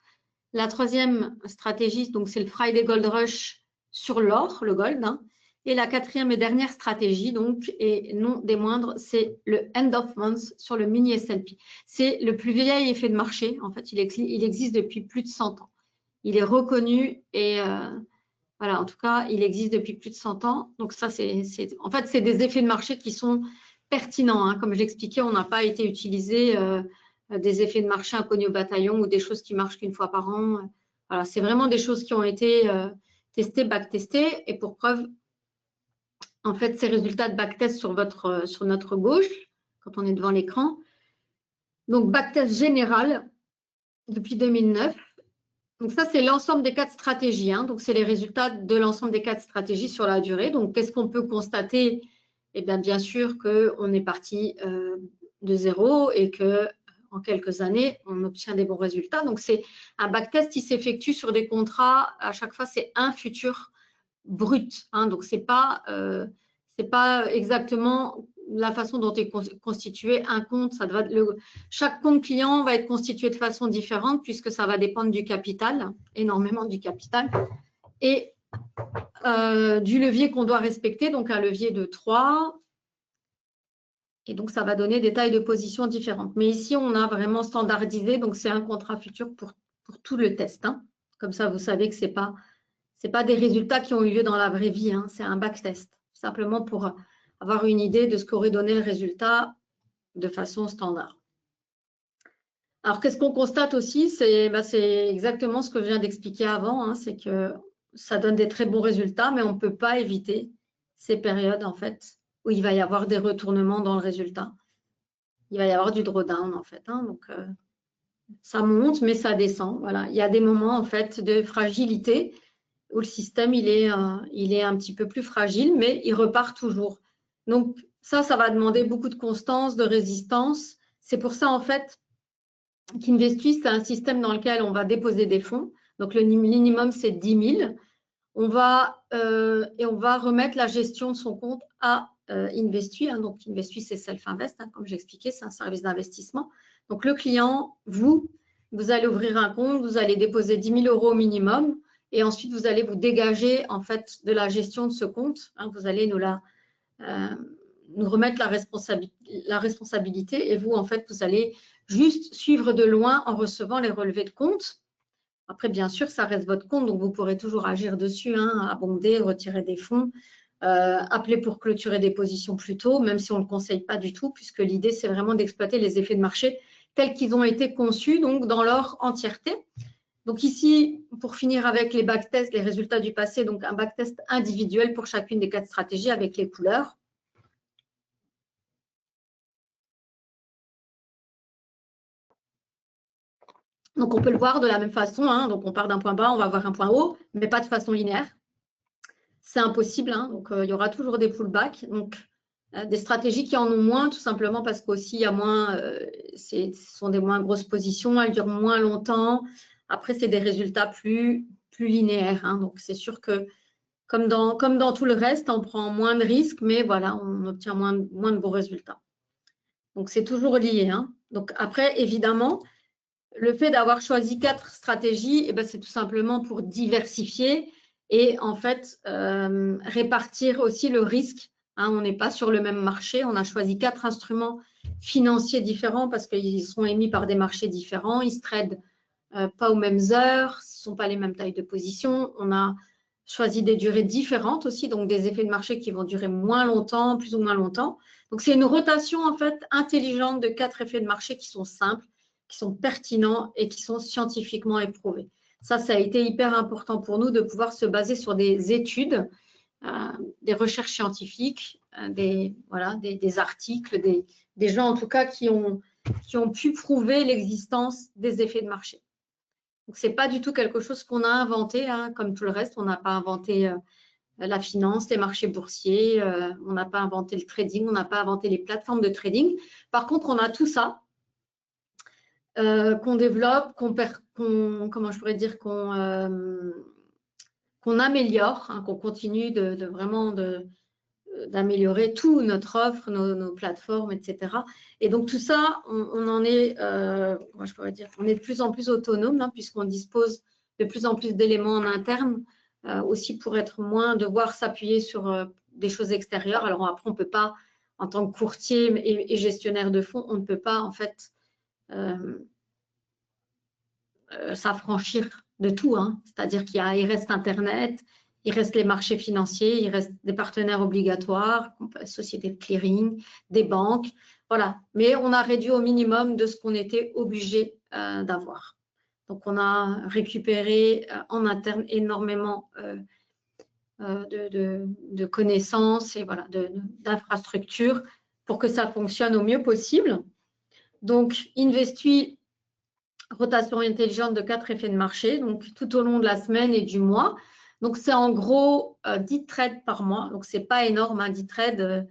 La troisième stratégie, donc c'est le Friday Gold Rush sur l'or, le gold. Hein. Et la quatrième et dernière stratégie, donc, et non des moindres, c'est le End of Month sur le mini S&P. C'est le plus vieil effet de marché. En fait, il existe depuis plus de 100 ans. Il est reconnu et voilà, en tout cas, il existe depuis plus de 100 ans. Donc ça, en fait, c'est des effets de marché qui sont pertinents. Hein. Comme je l'expliquais, on n'a pas été utilisé des effets de marché inconnus au bataillon ou des choses qui marchent qu'une fois par an. Voilà, c'est vraiment des choses qui ont été testées, backtestées. Et pour preuve, en fait, ces résultats de backtest sur notre gauche, quand on est devant l'écran. Donc, backtest général depuis 2009. Donc, ça, c'est l'ensemble des 4 stratégies. Hein. Donc, c'est les résultats de l'ensemble des 4 stratégies sur la durée. Donc, qu'est-ce qu'on peut constater? Eh bien sûr qu'on est parti de zéro et qu'en quelques années, on obtient des bons résultats. Donc, c'est un backtest qui s'effectue sur des contrats. À chaque fois, c'est un futur brut. Hein. Donc, ce n'est pas exactement la façon dont est constitué un compte. Chaque compte client va être constitué de façon différente puisque ça va dépendre du capital, énormément du capital, et du levier qu'on doit respecter, donc un levier de 3. Et donc, ça va donner des tailles de position différentes. Mais ici, on a vraiment standardisé, donc c'est un contrat futur pour tout le test. Hein. Comme ça, vous savez que ce n'est pas des résultats qui ont eu lieu dans la vraie vie, hein. C'est un backtest, simplement pour avoir une idée de ce qu'aurait donné le résultat de façon standard. Alors, qu'est-ce qu'on constate aussi? C'est exactement ce que je viens d'expliquer avant, hein, c'est que ça donne des très bons résultats, mais on ne peut pas éviter ces périodes, en fait, où il va y avoir des retournements dans le résultat. il va y avoir du drawdown en fait. Donc, ça monte, mais ça descend. Voilà. Il y a des moments en fait de fragilité où le système il est un petit peu plus fragile, mais il repart toujours. Donc, ça va demander beaucoup de constance, de résistance. C'est pour ça en fait qu'Investui, c'est un système dans lequel on va déposer des fonds. Donc, le minimum, c'est 10 000. On va remettre la gestion de son compte à Investui. Donc, Investui, c'est Self-Invest, comme j'expliquais, c'est un service d'investissement. Donc, le client, vous allez ouvrir un compte, vous allez déposer 10 000 € au minimum et ensuite, vous allez vous dégager en fait de la gestion de ce compte. Vous allez nous remettre la responsabilité et vous, en fait, vous allez juste suivre de loin en recevant les relevés de compte. Après, bien sûr, ça reste votre compte, donc vous pourrez toujours agir dessus, abonder, retirer des fonds, appeler pour clôturer des positions plus tôt, même si on ne le conseille pas du tout, puisque l'idée, c'est vraiment d'exploiter les effets de marché tels qu'ils ont été conçus, donc dans leur entièreté. Donc ici, pour finir avec les backtests, les résultats du passé, donc un backtest individuel pour chacune des 4 stratégies avec les couleurs. Donc, on peut le voir de la même façon. Donc, on part d'un point bas, on va avoir un point haut, mais pas de façon linéaire. C'est impossible. Donc, il y aura toujours des pullbacks. Donc, des stratégies qui en ont moins, tout simplement parce qu'aussi, il y a moins, ce sont des moins grosses positions, elles durent moins longtemps. Après, c'est des résultats plus linéaires. Donc, c'est sûr que, comme dans tout le reste, on prend moins de risques, mais voilà, on obtient moins de beaux résultats. Donc, c'est toujours lié. Donc, après, évidemment, le fait d'avoir choisi 4 stratégies, c'est tout simplement pour diversifier et en fait répartir aussi le risque. On n'est pas sur le même marché. On a choisi 4 instruments financiers différents parce qu'ils sont émis par des marchés différents. Ils ne se tradent pas aux mêmes heures, ce ne sont pas les mêmes tailles de position. On a choisi des durées différentes aussi, donc des effets de marché qui vont durer moins longtemps, plus ou moins longtemps. Donc, c'est une rotation en fait intelligente de 4 effets de marché qui sont simples, qui sont pertinents et qui sont scientifiquement éprouvés. Ça a été hyper important pour nous de pouvoir se baser sur des études, des recherches scientifiques, des articles, des gens en tout cas qui ont pu prouver l'existence des effets de marché. Donc, ce n'est pas du tout quelque chose qu'on a inventé, comme tout le reste. On n'a pas inventé la finance, les marchés boursiers, on n'a pas inventé le trading, on n'a pas inventé les plateformes de trading. Par contre, on a tout ça qu'on développe, qu'on améliore, qu'on continue vraiment d'améliorer tout, notre offre, nos plateformes, etc. Et donc tout ça, on en est, on est de plus en plus autonome puisqu'on dispose de plus en plus d'éléments en interne, aussi pour être moins devoir s'appuyer sur des choses extérieures. Alors après, on ne peut pas, en tant que courtier et gestionnaire de fonds, on ne peut pas en fait s'affranchir de tout. C'est-à-dire qu'il reste Internet, il reste les marchés financiers, il reste des partenaires obligatoires, sociétés de clearing, des banques. Voilà. Mais on a réduit au minimum de ce qu'on était obligé d'avoir. Donc, on a récupéré en interne énormément de connaissances et voilà, d'infrastructures pour que ça fonctionne au mieux possible. Donc, Investui, rotation intelligente de 4 effets de marché, donc tout au long de la semaine et du mois. Donc, c'est en gros 10 trades par mois. Donc, ce n'est pas énorme, 10 trades.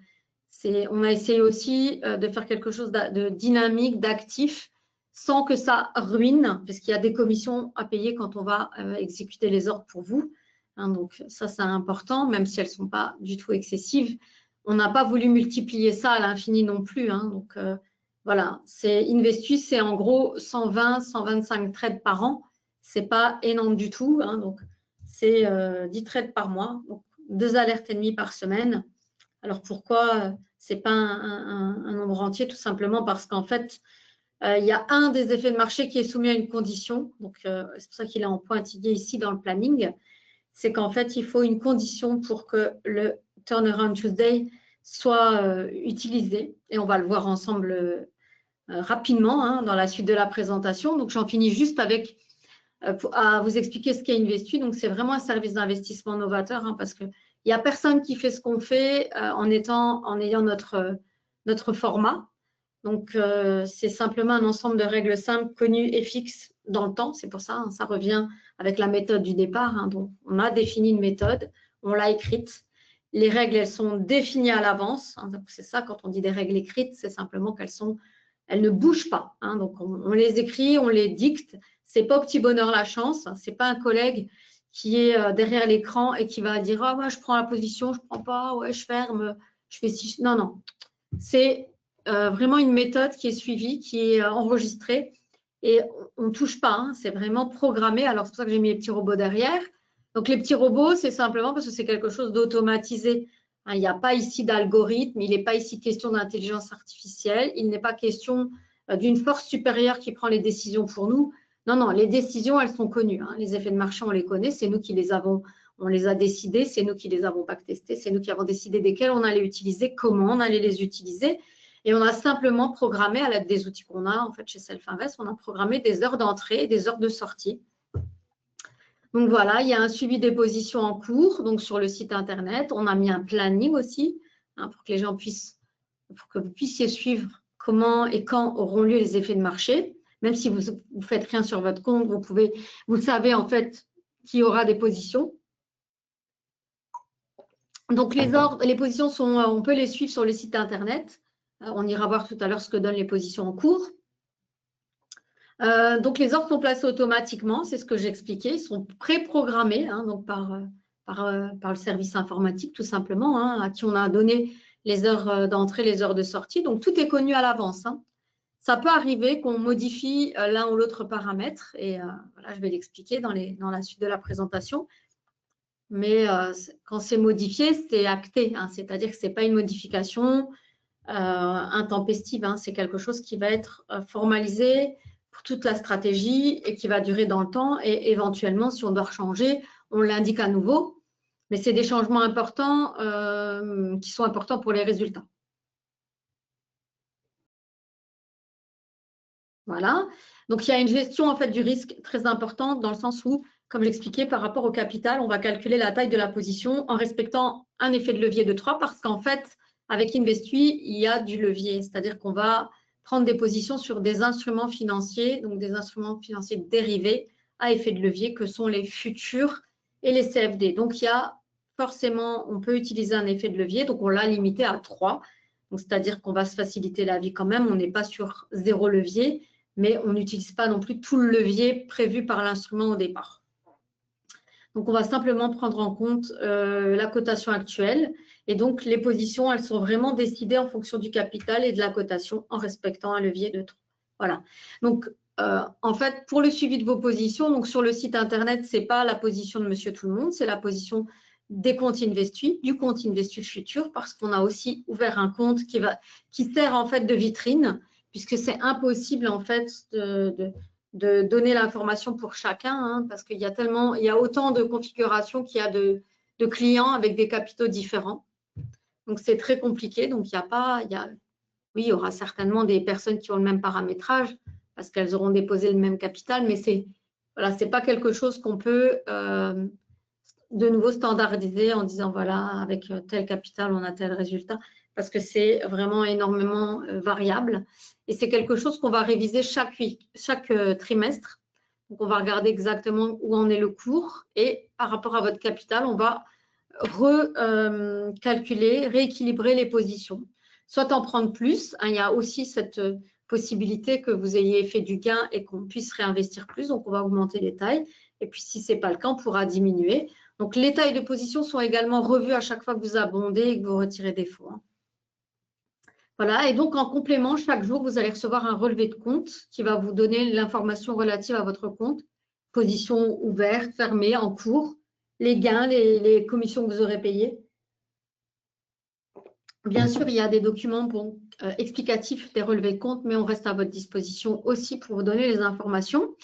On a essayé aussi de faire quelque chose de dynamique, d'actif, sans que ça ruine, parce qu'il y a des commissions à payer quand on va exécuter les ordres pour vous. Donc, ça, c'est important, même si elles ne sont pas du tout excessives. On n'a pas voulu multiplier ça à l'infini non plus. Donc, voilà, Investui, c'est en gros 120, 125 trades par an. Ce n'est pas énorme du tout. Donc, c'est 10 trades par mois, donc 2 alertes et demie par semaine. Alors, pourquoi ce n'est pas un nombre entier? Tout simplement parce qu'en fait, il y a un des effets de marché qui est soumis à une condition. Donc, c'est pour ça qu'il est en pointillé ici dans le planning. C'est qu'en fait, il faut une condition pour que le Turnaround Tuesday soit utilisé. Et on va le voir ensemble rapidement dans la suite de la présentation. Donc, j'en finis juste avec à vous expliquer ce qu'est Investui. Donc, c'est vraiment un service d'investissement novateur parce qu'il n'y a personne qui fait ce qu'on fait en ayant notre format. Donc, c'est simplement un ensemble de règles simples, connues et fixes dans le temps. C'est pour ça, hein, ça revient avec la méthode du départ. Hein. Donc, on a défini une méthode, on l'a écrite. Les règles, elles sont définies à l'avance. Hein. C'est ça, quand on dit des règles écrites, c'est simplement elles ne bougent pas. Hein. Donc, on les écrit, on les dicte. C'est pas au petit bonheur la chance. C'est pas un collègue qui est derrière l'écran et qui va dire « Ah ouais, je prends la position, je prends pas, ouais, je ferme, je fais ci. » Non, non. C'est vraiment une méthode qui est suivie, qui est enregistrée et on ne touche pas. Hein. C'est vraiment programmé. Alors, c'est pour ça que j'ai mis les petits robots derrière. Donc, les petits robots, c'est simplement parce que c'est quelque chose d'automatisé. Hein, il n'y a pas ici d'algorithme, il n'est pas ici question d'intelligence artificielle, il n'est pas question d'une force supérieure qui prend les décisions pour nous. Non, non, les décisions, elles sont connues. Hein. Les effets de marché, on les connaît, c'est nous qui les avons, on les a décidés, c'est nous qui les avons backtestés, c'est nous qui avons décidé desquels on allait utiliser, comment on allait les utiliser. Et on a simplement programmé, à l'aide des outils qu'on a en fait chez Self-Invest, on a programmé des heures d'entrée et des heures de sortie. Donc voilà, il y a un suivi des positions en cours, donc sur le site internet. On a mis un planning aussi, hein, pour que les gens puissent, pour que vous puissiez suivre comment et quand auront lieu les effets de marché. Même si vous ne faites rien sur votre compte, vous savez en fait qu'il y aura des positions. Donc les positions on peut les suivre sur le site internet. On ira voir tout à l'heure ce que donnent les positions en cours. Donc les ordres sont placés automatiquement, c'est ce que j'expliquais. Ils sont préprogrammés hein, donc par le service informatique tout simplement, hein, à qui on a donné les heures d'entrée, les heures de sortie. Donc tout est connu à l'avance. Hein. Ça peut arriver qu'on modifie l'un ou l'autre paramètre et voilà, je vais l'expliquer dans la suite de la présentation. Mais quand c'est modifié, c'est acté, hein, c'est-à-dire que ce n'est pas une modification intempestive, hein, c'est quelque chose qui va être formalisé pour toute la stratégie et qui va durer dans le temps et éventuellement, si on doit changer, on l'indique à nouveau. Mais c'est des changements importants qui sont importants pour les résultats. Voilà. Donc, il y a une gestion en fait, du risque très importante dans le sens où, comme j'expliquais, par rapport au capital, on va calculer la taille de la position en respectant un effet de levier de 3 parce qu'en fait, avec Investui, il y a du levier. C'est-à-dire qu'on va prendre des positions sur des instruments financiers, donc des instruments financiers dérivés à effet de levier que sont les futurs et les CFD. Donc, il y a forcément, on peut utiliser un effet de levier. Donc, on l'a limité à 3. C'est-à-dire qu'on va se faciliter la vie quand même. On n'est pas sur 0 levier, mais on n'utilise pas non plus tout le levier prévu par l'instrument au départ. Donc, on va simplement prendre en compte la cotation actuelle. Et donc, les positions, elles sont vraiment décidées en fonction du capital et de la cotation en respectant un levier de 3. Voilà. Donc, en fait, pour le suivi de vos positions, donc sur le site internet, ce n'est pas la position de Monsieur Tout-le-Monde, c'est la position des comptes Investui, du compte Investui Futur, parce qu'on a aussi ouvert un compte qui sert en fait de vitrine, puisque c'est impossible en fait de donner l'information pour chacun, hein, parce qu'il y a autant de configurations qu'il y a de clients avec des capitaux différents. Donc c'est très compliqué. Donc oui, il y aura certainement des personnes qui ont le même paramétrage parce qu'elles auront déposé le même capital, mais c'est pas quelque chose qu'on peut de nouveau standardiser en disant voilà, avec tel capital, on a tel résultat, parce que c'est vraiment énormément variable. Et c'est quelque chose qu'on va réviser chaque trimestre. Donc, on va regarder exactement où en est le cours et par rapport à votre capital, on va recalculer, rééquilibrer les positions. Soit en prendre plus, hein, il y a aussi cette possibilité que vous ayez fait du gain et qu'on puisse réinvestir plus, donc on va augmenter les tailles. Et puis, si ce n'est pas le cas, on pourra diminuer. Donc, les tailles de position sont également revues à chaque fois que vous abondez et que vous retirez des fonds. Hein. Voilà, et donc en complément, chaque jour, vous allez recevoir un relevé de compte qui va vous donner l'information relative à votre compte, position ouverte, fermée, en cours, les gains, les commissions que vous aurez payées. Bien sûr, il y a des documents explicatifs des relevés de compte, mais on reste à votre disposition aussi pour vous donner les informations,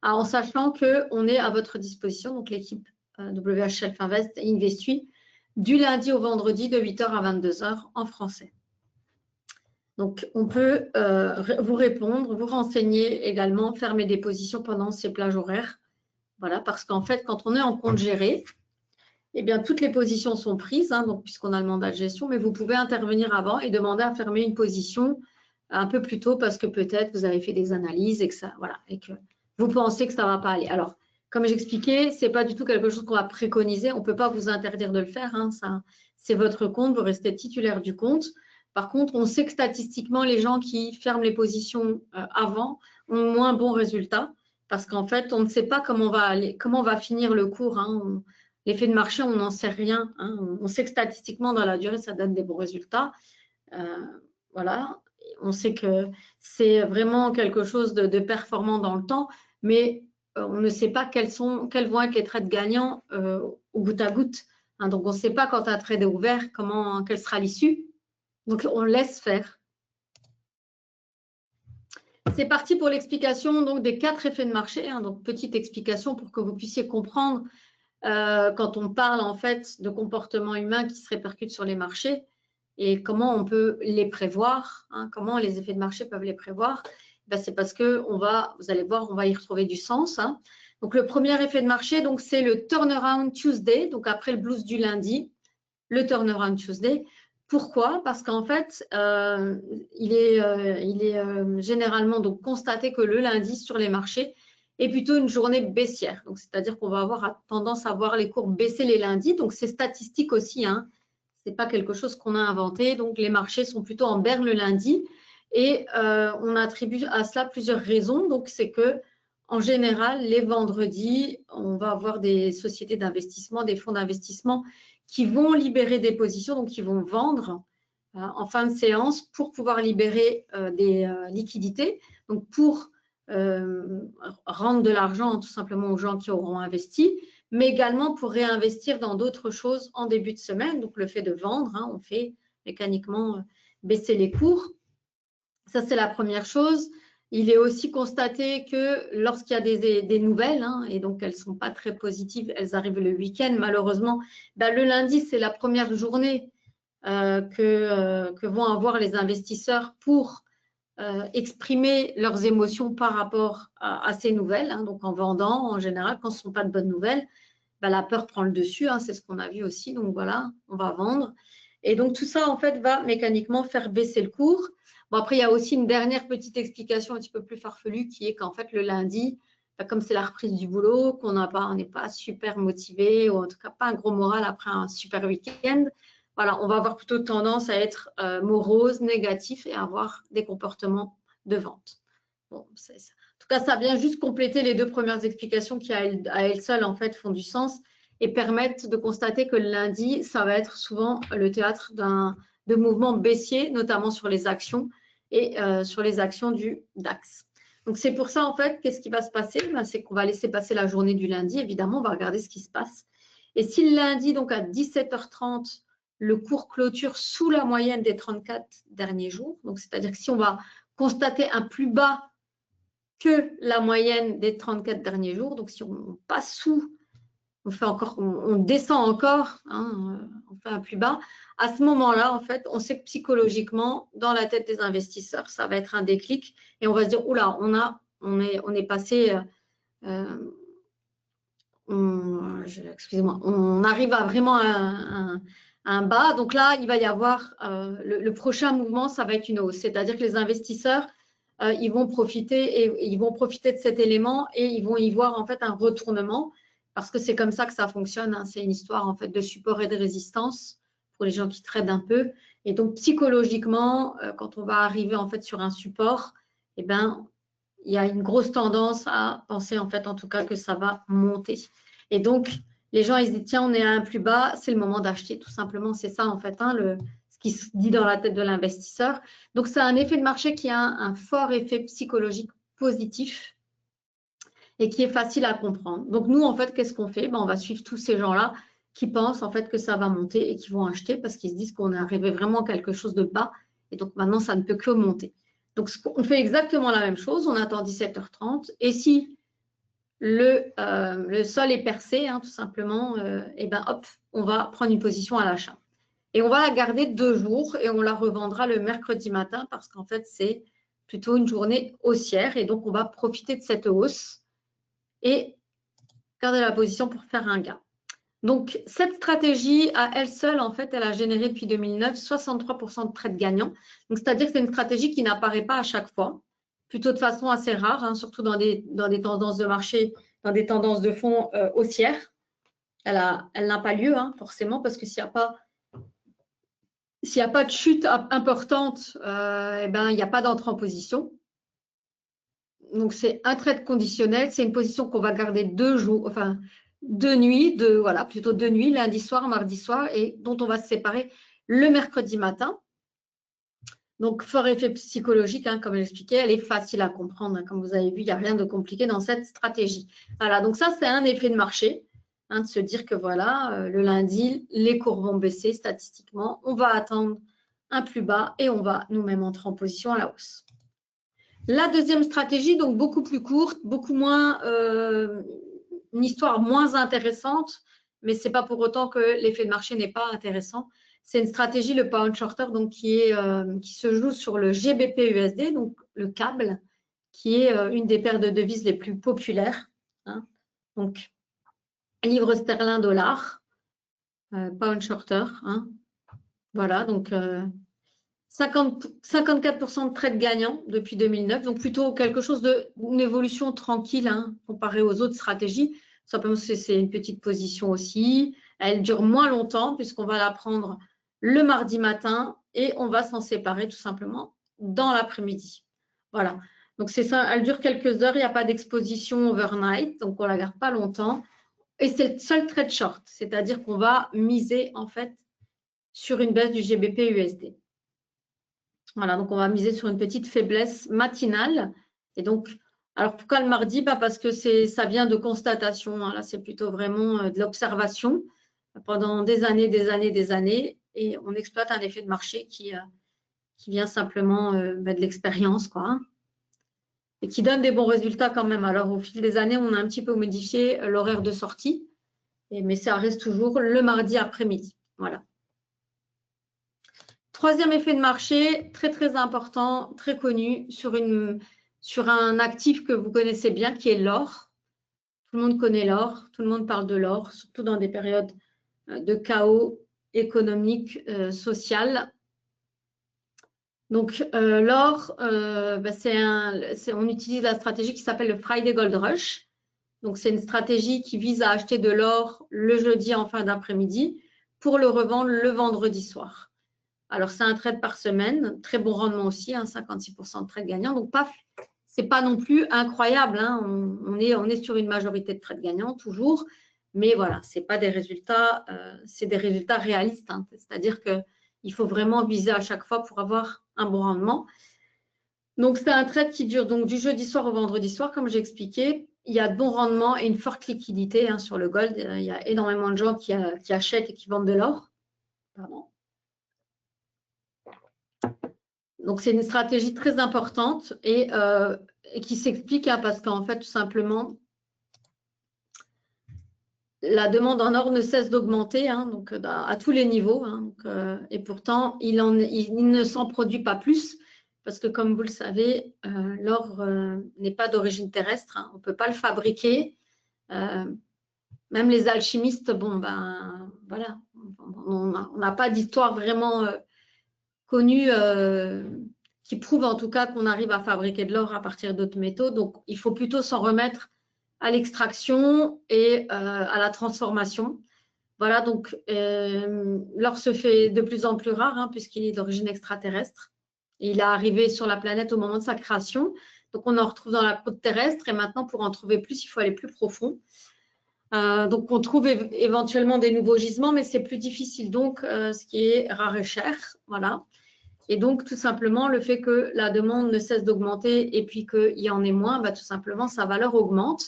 en sachant qu'on est à votre disposition, donc l'équipe WH Self-Invest et Investui, du lundi au vendredi de 8h à 22h en français. Donc, on peut vous répondre, vous renseigner également, fermer des positions pendant ces plages horaires. Voilà, parce qu'en fait, quand on est en compte géré, eh bien, toutes les positions sont prises, hein, donc puisqu'on a le mandat de gestion, mais vous pouvez intervenir avant et demander à fermer une position un peu plus tôt parce que peut-être vous avez fait des analyses et que ça, voilà, et que vous pensez que ça ne va pas aller. Alors, comme j'expliquais, ce n'est pas du tout quelque chose qu'on va préconiser. On ne peut pas vous interdire de le faire. Hein, ça, c'est votre compte, vous restez titulaire du compte. Par contre, on sait que statistiquement, les gens qui ferment les positions avant ont moins bons résultats parce qu'en fait, on ne sait pas comment va finir le cours. Hein. L'effet de marché, on n'en sait rien. Hein. On sait que statistiquement, dans la durée, ça donne des bons résultats. Voilà. On sait que c'est vraiment quelque chose de performant dans le temps, mais on ne sait pas quels vont être les trades gagnants au goutte à goutte. Hein. Donc, on ne sait pas quand un trade est ouvert, quelle sera l'issue. Donc, on laisse faire. C'est parti pour l'explication donc des 4 effets de marché. Hein. Donc, petite explication pour que vous puissiez comprendre quand on parle en fait de comportements humains qui se répercutent sur les marchés et comment on peut les prévoir, hein, comment les effets de marché peuvent les prévoir. Ben, c'est parce que vous allez voir, on va y retrouver du sens. Hein. Donc, le premier effet de marché, donc c'est le turnaround Tuesday, donc après le blues du lundi, le turnaround Tuesday. Pourquoi? Parce qu'en fait, il est généralement donc constaté que le lundi sur les marchés est plutôt une journée baissière. Donc, c'est-à-dire qu'on va avoir tendance à voir les cours baisser les lundis. Donc, c'est statistique aussi. Hein. Ce n'est pas quelque chose qu'on a inventé. Donc, les marchés sont plutôt en berne le lundi. Et on attribue à cela plusieurs raisons. Donc, c'est que en général, les vendredis, on va avoir des sociétés d'investissement, des fonds d'investissement qui vont libérer des positions, donc qui vont vendre en fin de séance pour pouvoir libérer des liquidités, donc pour rendre de l'argent tout simplement aux gens qui auront investi, mais également pour réinvestir dans d'autres choses en début de semaine. Donc, le fait de vendre, hein, on fait mécaniquement baisser les cours. Ça, c'est la première chose. Il est aussi constaté que lorsqu'il y a des nouvelles, hein, et donc elles ne sont pas très positives, elles arrivent le week-end, malheureusement, ben, le lundi, c'est la première journée que vont avoir les investisseurs pour exprimer leurs émotions par rapport à ces nouvelles. Hein. Donc, en vendant, en général, quand ce ne sont pas de bonnes nouvelles, ben, la peur prend le dessus. Hein, c'est ce qu'on a vu aussi. Donc, voilà, on va vendre. Et donc, tout ça, en fait, va mécaniquement faire baisser le cours. Bon, après, il y a aussi une dernière petite explication un petit peu plus farfelue qui est qu'en fait, le lundi, ben, comme c'est la reprise du boulot, on n'est pas super motivé, ou en tout cas pas un gros moral après un super week-end, voilà, on va avoir plutôt tendance à être morose, négatif et avoir des comportements de vente. Bon, en tout cas, ça vient juste compléter les 2 premières explications qui, à elles seules, en fait, font du sens et permettent de constater que le lundi, ça va être souvent le théâtre de mouvements baissiers, notamment sur les actions et sur les actions du DAX. Donc, c'est pour ça, en fait, qu'est-ce qui va se passer? Ben, c'est qu'on va laisser passer la journée du lundi. Évidemment, on va regarder ce qui se passe. Et si le lundi, donc à 17h30, le cours clôture sous la moyenne des 34 derniers jours, donc c'est-à-dire que si on va constater un plus bas que la moyenne des 34 derniers jours, donc si on passe sous, on descend encore, hein, on fait un plus bas, à ce moment-là, en fait, on sait que psychologiquement, dans la tête des investisseurs, ça va être un déclic et on va se dire, oula, on est passé, excusez-moi, on arrive à vraiment un bas. Donc là, il va y avoir le prochain mouvement, ça va être une hausse. C'est-à-dire que les investisseurs, ils vont profiter de cet élément et ils vont y voir en fait un retournement parce que c'est comme ça que ça fonctionne. Hein. C'est une histoire en fait de support et de résistance pour les gens qui tradent un peu. Et donc psychologiquement, quand on va arriver en fait sur un support, eh ben, il y a une grosse tendance à penser en fait en tout cas que ça va monter. Et donc, les gens, ils se disent, tiens, on est à un plus bas, c'est le moment d'acheter, tout simplement. C'est ça, en fait, hein, ce qui se dit dans la tête de l'investisseur. Donc, c'est un effet de marché qui a un fort effet psychologique positif et qui est facile à comprendre. Donc, nous, en fait, qu'est-ce qu'on fait? Ben, on va suivre tous ces gens-là qui pensent, en fait, que ça va monter et qui vont acheter parce qu'ils se disent qu'on est arrivé vraiment à quelque chose de bas. Et donc, maintenant, ça ne peut que monter. Donc, on fait exactement la même chose. On attend 17h30. Et si le sol est percé, hein, tout simplement, et ben hop, on va prendre une position à l'achat. Et on va la garder 2 jours et on la revendra le mercredi matin parce qu'en fait, c'est plutôt une journée haussière et donc on va profiter de cette hausse et garder la position pour faire un gain. Donc, cette stratégie, à elle seule, en fait, elle a généré depuis 2009 63% de trades gagnants. Donc, c'est-à-dire que c'est une stratégie qui n'apparaît pas à chaque fois, plutôt de façon assez rare, hein, surtout dans des tendances de marché, dans des tendances de fonds haussières. Elle n'a pas lieu, hein, forcément, parce que s'il n'y a pas de chute importante, eh ben, il n'y a pas d'entrée en position. Donc, c'est un trade conditionnel. C'est une position qu'on va garder 2 jours, enfin, 2 nuits, plutôt 2 nuits, lundi soir, mardi soir, et dont on va se séparer le mercredi matin. Donc, fort effet psychologique, hein, comme j'expliquais, elle est facile à comprendre. Hein, comme vous avez vu, il n'y a rien de compliqué dans cette stratégie. Voilà, donc ça, c'est un effet de marché, hein, de se dire que voilà, le lundi, les cours vont baisser statistiquement. On va attendre un plus bas et on va nous-mêmes entrer en position à la hausse. La deuxième stratégie, donc beaucoup plus courte, beaucoup moins, une histoire moins intéressante, mais ce n'est pas pour autant que l'effet de marché n'est pas intéressant. C'est une stratégie, le pound shorter, donc qui se joue sur le GBP-USD, donc le câble, qui est une des paires de devises les plus populaires. Hein. Donc, livre sterling dollar, pound shorter. Hein. Voilà, donc 54% de trades gagnants depuis 2009, donc plutôt quelque chose d'une évolution tranquille, hein, comparé aux autres stratégies. Simplement, c'est une petite position aussi. Elle dure moins longtemps puisqu'on va la prendre le mardi matin et on va s'en séparer tout simplement dans l'après-midi. Voilà. Donc, c'est ça. Elle dure quelques heures. Il n'y a pas d'exposition overnight, donc on ne la garde pas longtemps. Et c'est le seul trade short, c'est-à-dire qu'on va miser en fait sur une baisse du GBP-USD. Voilà, donc on va miser sur une petite faiblesse matinale. Et donc, alors pourquoi le mardi? Parce que ça vient de constatation. Hein. Là, c'est plutôt vraiment de l'observation pendant des années. Et on exploite un effet de marché qui vient simplement de l'expérience, quoi. Hein, et qui donne des bons résultats quand même. Alors, au fil des années, on a un petit peu modifié l'horaire de sortie. Mais ça reste toujours le mardi après-midi. Voilà. Troisième effet de marché, très très important, très connu, sur un actif que vous connaissez bien, qui est l'or. Tout le monde connaît l'or, tout le monde parle de l'or, surtout dans des périodes de chaos économique, social. Donc, l'or, on utilise la stratégie qui s'appelle le Friday Gold Rush. Donc, c'est une stratégie qui vise à acheter de l'or le jeudi en fin d'après-midi pour le revendre le vendredi soir. Alors, c'est un trade par semaine, très bon rendement aussi, hein, 56% de trades gagnants. Donc, ce n'est pas non plus incroyable. Hein, on est sur une majorité de trades gagnants toujours. Mais voilà, ce n'est pas des résultats, c'est des résultats réalistes. Hein, c'est-à-dire qu'il faut vraiment viser à chaque fois pour avoir un bon rendement. Donc, c'est un trade qui dure donc du jeudi soir au vendredi soir, comme j'ai expliqué. Il y a de bons rendements et une forte liquidité hein, sur le gold. Il y a énormément de gens qui achètent et qui vendent de l'or. Pardon. Donc, c'est une stratégie très importante et qui s'explique hein, parce qu'en fait, tout simplement, la demande en or ne cesse d'augmenter hein, donc, à tous les niveaux. Hein, donc, et pourtant, il ne s'en produit pas plus parce que, comme vous le savez, l'or n'est pas d'origine terrestre. Hein, on ne peut pas le fabriquer. Même les alchimistes, bon, ben voilà, on n'a pas d'histoire vraiment connue qui prouve en tout cas qu'on arrive à fabriquer de l'or à partir d'autres métaux. Donc, il faut plutôt s'en remettre à l'extraction et à la transformation. Voilà, donc l'or se fait de plus en plus rare hein, puisqu'il est d'origine extraterrestre. Et il est arrivé sur la planète au moment de sa création. Donc, on en retrouve dans la croûte terrestre et maintenant, pour en trouver plus, il faut aller plus profond. Donc, on trouve éventuellement des nouveaux gisements, mais c'est plus difficile. Donc, ce qui est rare et cher, voilà. Et donc, tout simplement, le fait que la demande ne cesse d'augmenter et puis qu'il y en ait moins, bah, tout simplement, sa valeur augmente.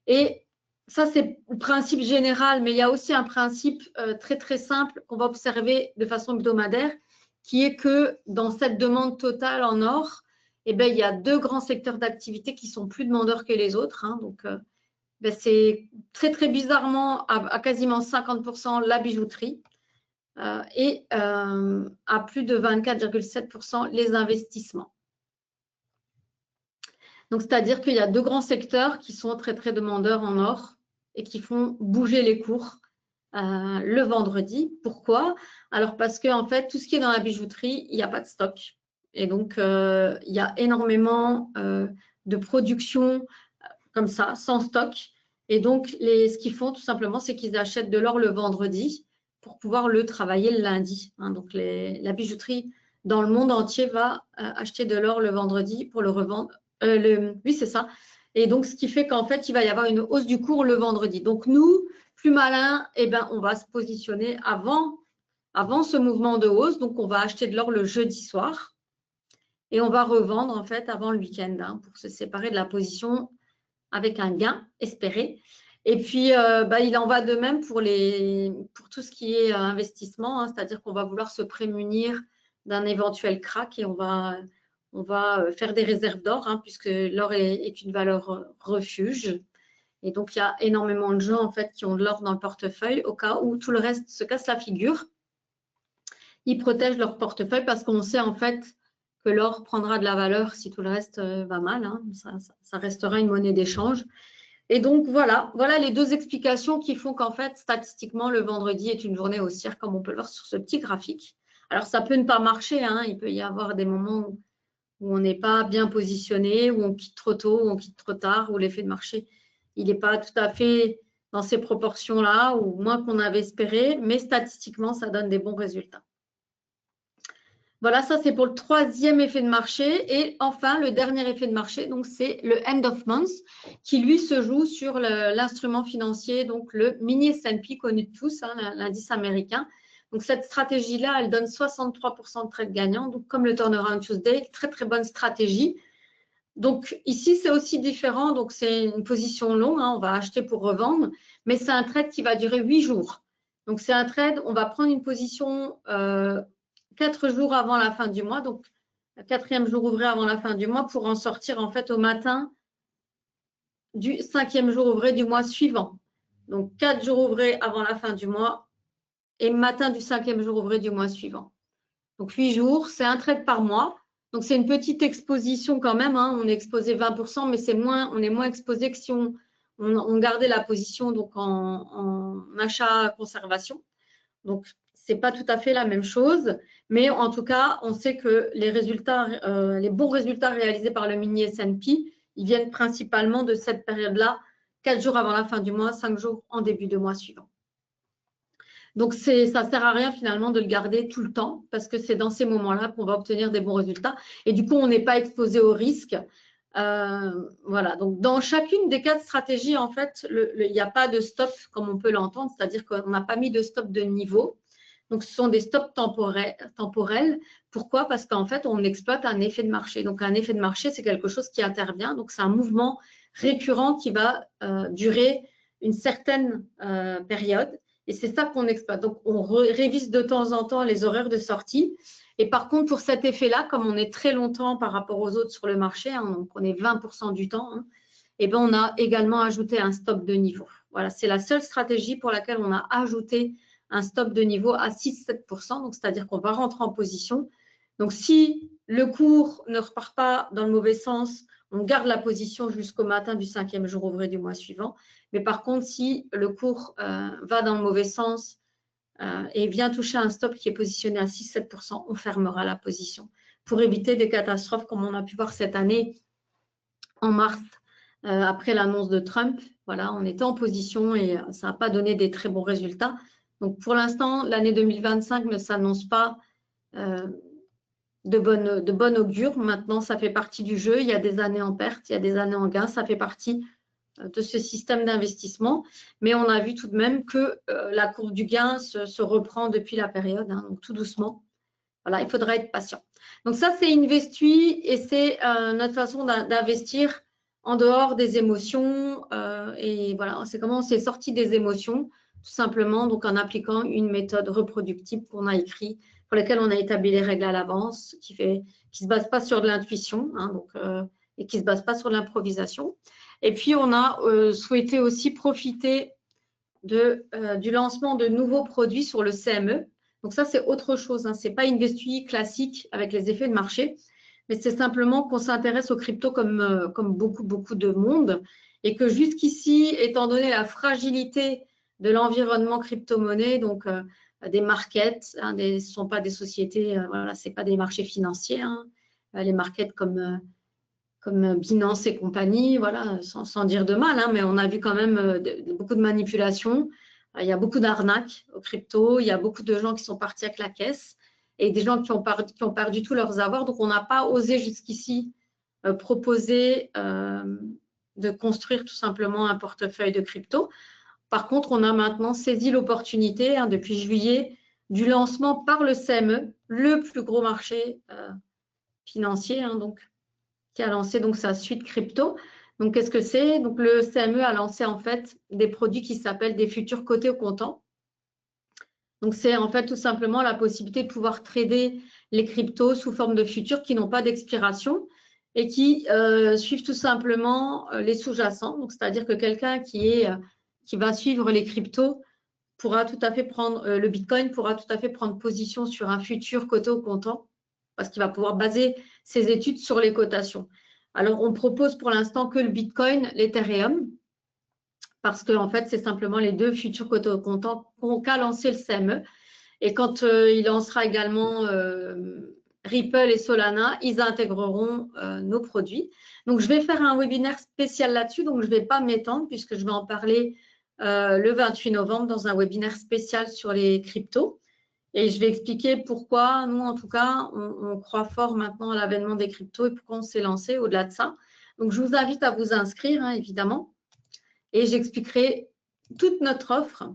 Et ça, c'est le principe général, mais il y a aussi un principe très, très simple qu'on va observer de façon hebdomadaire, qui est que dans cette demande totale en or, eh bien, il y a 2 grands secteurs d'activité qui sont plus demandeurs que les autres. Hein, donc, c'est très, très bizarrement, à quasiment 50% la bijouterie. Et à plus de 24,7% les investissements. Donc, c'est-à-dire qu'il y a 2 grands secteurs qui sont très, très demandeurs en or et qui font bouger les cours le vendredi. Pourquoi? Alors parce que en fait, tout ce qui est dans la bijouterie, il n'y a pas de stock. Et donc, il y a énormément de production comme ça, sans stock. Et donc, ce qu'ils font tout simplement, c'est qu'ils achètent de l'or le vendredi pour pouvoir le travailler le lundi. Hein. Donc, la bijouterie dans le monde entier va acheter de l'or le vendredi pour le revendre. Oui, c'est ça. Et donc, ce qui fait qu'en fait, il va y avoir une hausse du cours le vendredi. Donc, nous, plus malin, eh ben, on va se positionner avant ce mouvement de hausse. Donc, on va acheter de l'or le jeudi soir et on va revendre en fait avant le week-end hein, pour se séparer de la position avec un gain espéré. Et puis, il en va de même pour tout ce qui est investissement, hein, c'est-à-dire qu'on va vouloir se prémunir d'un éventuel crack et on va faire des réserves d'or, hein, puisque l'or est une valeur refuge. Et donc, il y a énormément de gens en fait qui ont de l'or dans le portefeuille au cas où tout le reste se casse la figure. Ils protègent leur portefeuille parce qu'on sait en fait que l'or prendra de la valeur si tout le reste va mal. Hein. Ça restera une monnaie d'échange. Et donc, voilà les deux explications qui font qu'en fait, statistiquement, le vendredi est une journée haussière, comme on peut le voir sur ce petit graphique. Alors, ça peut ne pas marcher. Hein. Il peut y avoir des moments où on n'est pas bien positionné, où on quitte trop tôt, où on quitte trop tard, où l'effet de marché, il n'est pas tout à fait dans ces proportions-là, ou moins qu'on avait espéré, mais statistiquement, ça donne des bons résultats. Voilà, ça c'est pour le troisième effet de marché. Et enfin, le dernier effet de marché, donc c'est le end of month, qui lui se joue sur l'instrument financier, donc le mini S&P connu de tous, hein, l'indice américain. Donc cette stratégie-là, elle donne 63% de trades gagnants, donc comme le Turnaround Tuesday, très très bonne stratégie. Donc ici, c'est aussi différent, donc c'est une position longue, hein, on va acheter pour revendre, mais c'est un trade qui va durer 8 jours. Donc c'est un trade, on va prendre une position 4 jours avant la fin du mois, donc le 4e jour ouvré avant la fin du mois pour en sortir en fait au matin du 5e jour ouvré du mois suivant. Donc 4 jours ouvrés avant la fin du mois et matin du 5e jour ouvré du mois suivant. Donc 8 jours, c'est un trade par mois. Donc c'est une petite exposition quand même, hein. On est exposé 20%, mais on est moins exposé que si on gardait la position donc en achat-conservation. Donc, ce n'est pas tout à fait la même chose, mais en tout cas, on sait que les bons résultats réalisés par le mini S&P, ils viennent principalement de cette période-là, 4 jours avant la fin du mois, 5 jours en début de mois suivant. Donc, ça ne sert à rien finalement de le garder tout le temps parce que c'est dans ces moments-là qu'on va obtenir des bons résultats. Et du coup, on n'est pas exposé au risque. Voilà, donc dans chacune des 4 stratégies, en fait, il n'y a pas de stop comme on peut l'entendre, c'est-à-dire qu'on n'a pas mis de stop de niveau. Donc, ce sont des stops temporels. Pourquoi? Parce qu'en fait, on exploite un effet de marché. Donc, un effet de marché, c'est quelque chose qui intervient. Donc, c'est un mouvement récurrent qui va durer une certaine période. Et c'est ça qu'on exploite. Donc, on révise de temps en temps les horaires de sortie. Et par contre, pour cet effet-là, comme on est très longtemps par rapport aux autres sur le marché, hein, donc on est 20% du temps, hein, et ben on a également ajouté un stop de niveau. Voilà, c'est la seule stratégie pour laquelle on a ajouté un stop de niveau à 6-7%. Donc, c'est-à-dire qu'on va rentrer en position. Donc, si le cours ne repart pas dans le mauvais sens, on garde la position jusqu'au matin du 5e jour ouvré du mois suivant. Mais par contre, si le cours va dans le mauvais sens et vient toucher un stop qui est positionné à 6-7%, on fermera la position pour éviter des catastrophes comme on a pu voir cette année en mars après l'annonce de Trump. Voilà, on était en position et ça n'a pas donné des très bons résultats. Donc, pour l'instant, l'année 2025 ne s'annonce pas de bonne augure. Maintenant, ça fait partie du jeu. Il y a des années en perte, il y a des années en gain. Ça fait partie de ce système d'investissement. Mais on a vu tout de même que la courbe du gain se reprend depuis la période, hein, donc tout doucement. Voilà, il faudra être patient. Donc ça, c'est Investui et c'est notre façon d'investir en dehors des émotions. Et voilà, c'est comment on s'est sorti des émotions, tout simplement, donc en appliquant une méthode reproductible qu'on a écrite, pour laquelle on a établi les règles à l'avance, qui ne se base pas sur de l'intuition, hein, et qui ne se base pas sur l'improvisation. Et puis, on a souhaité aussi profiter du lancement de nouveaux produits sur le CME. Donc ça, c'est autre chose. Hein. Ce n'est pas Investui classique avec les effets de marché, mais c'est simplement qu'on s'intéresse aux cryptos comme beaucoup de monde et que jusqu'ici, étant donné la fragilité de l'environnement crypto-monnaie, donc des markets, hein, ce ne sont pas des sociétés, voilà, ce n'est pas des marchés financiers, hein, les markets comme Binance et compagnie, voilà, sans dire de mal, hein, mais on a vu quand même beaucoup de manipulations. Il y a beaucoup d'arnaques aux crypto, il y a beaucoup de gens qui sont partis avec la caisse et des gens qui ont perdu tous leurs avoirs. Donc, on n'a pas osé jusqu'ici proposer de construire tout simplement un portefeuille de crypto. Par contre, on a maintenant saisi l'opportunité, hein, depuis juillet, du lancement par le CME, le plus gros marché financier, hein, donc, qui a lancé donc sa suite crypto. Donc, qu'est-ce que c'est? Donc, le CME a lancé en fait des produits qui s'appellent des futurs cotés au comptant. Donc, c'est en fait tout simplement la possibilité de pouvoir trader les cryptos sous forme de futurs qui n'ont pas d'expiration et qui suivent tout simplement les sous-jacents. Donc, c'est-à-dire que quelqu'un qui va suivre les cryptos pourra tout à fait prendre, le Bitcoin pourra tout à fait prendre position sur un futur coté au comptant parce qu'il va pouvoir baser ses études sur les cotations. Alors, on propose pour l'instant que le Bitcoin, l'Ethereum, parce que en fait, c'est simplement les deux futurs cotés au comptant qu'a lancé le CME. Et quand il lancera également Ripple et Solana, ils intégreront nos produits. Donc, je vais faire un webinaire spécial là-dessus. Donc, je ne vais pas m'étendre puisque je vais en parler le 28 novembre dans un webinaire spécial sur les cryptos. Et je vais expliquer pourquoi nous, en tout cas, on croit fort maintenant à l'avènement des cryptos et pourquoi on s'est lancé au-delà de ça. Donc, je vous invite à vous inscrire, hein, évidemment. Et j'expliquerai toute notre offre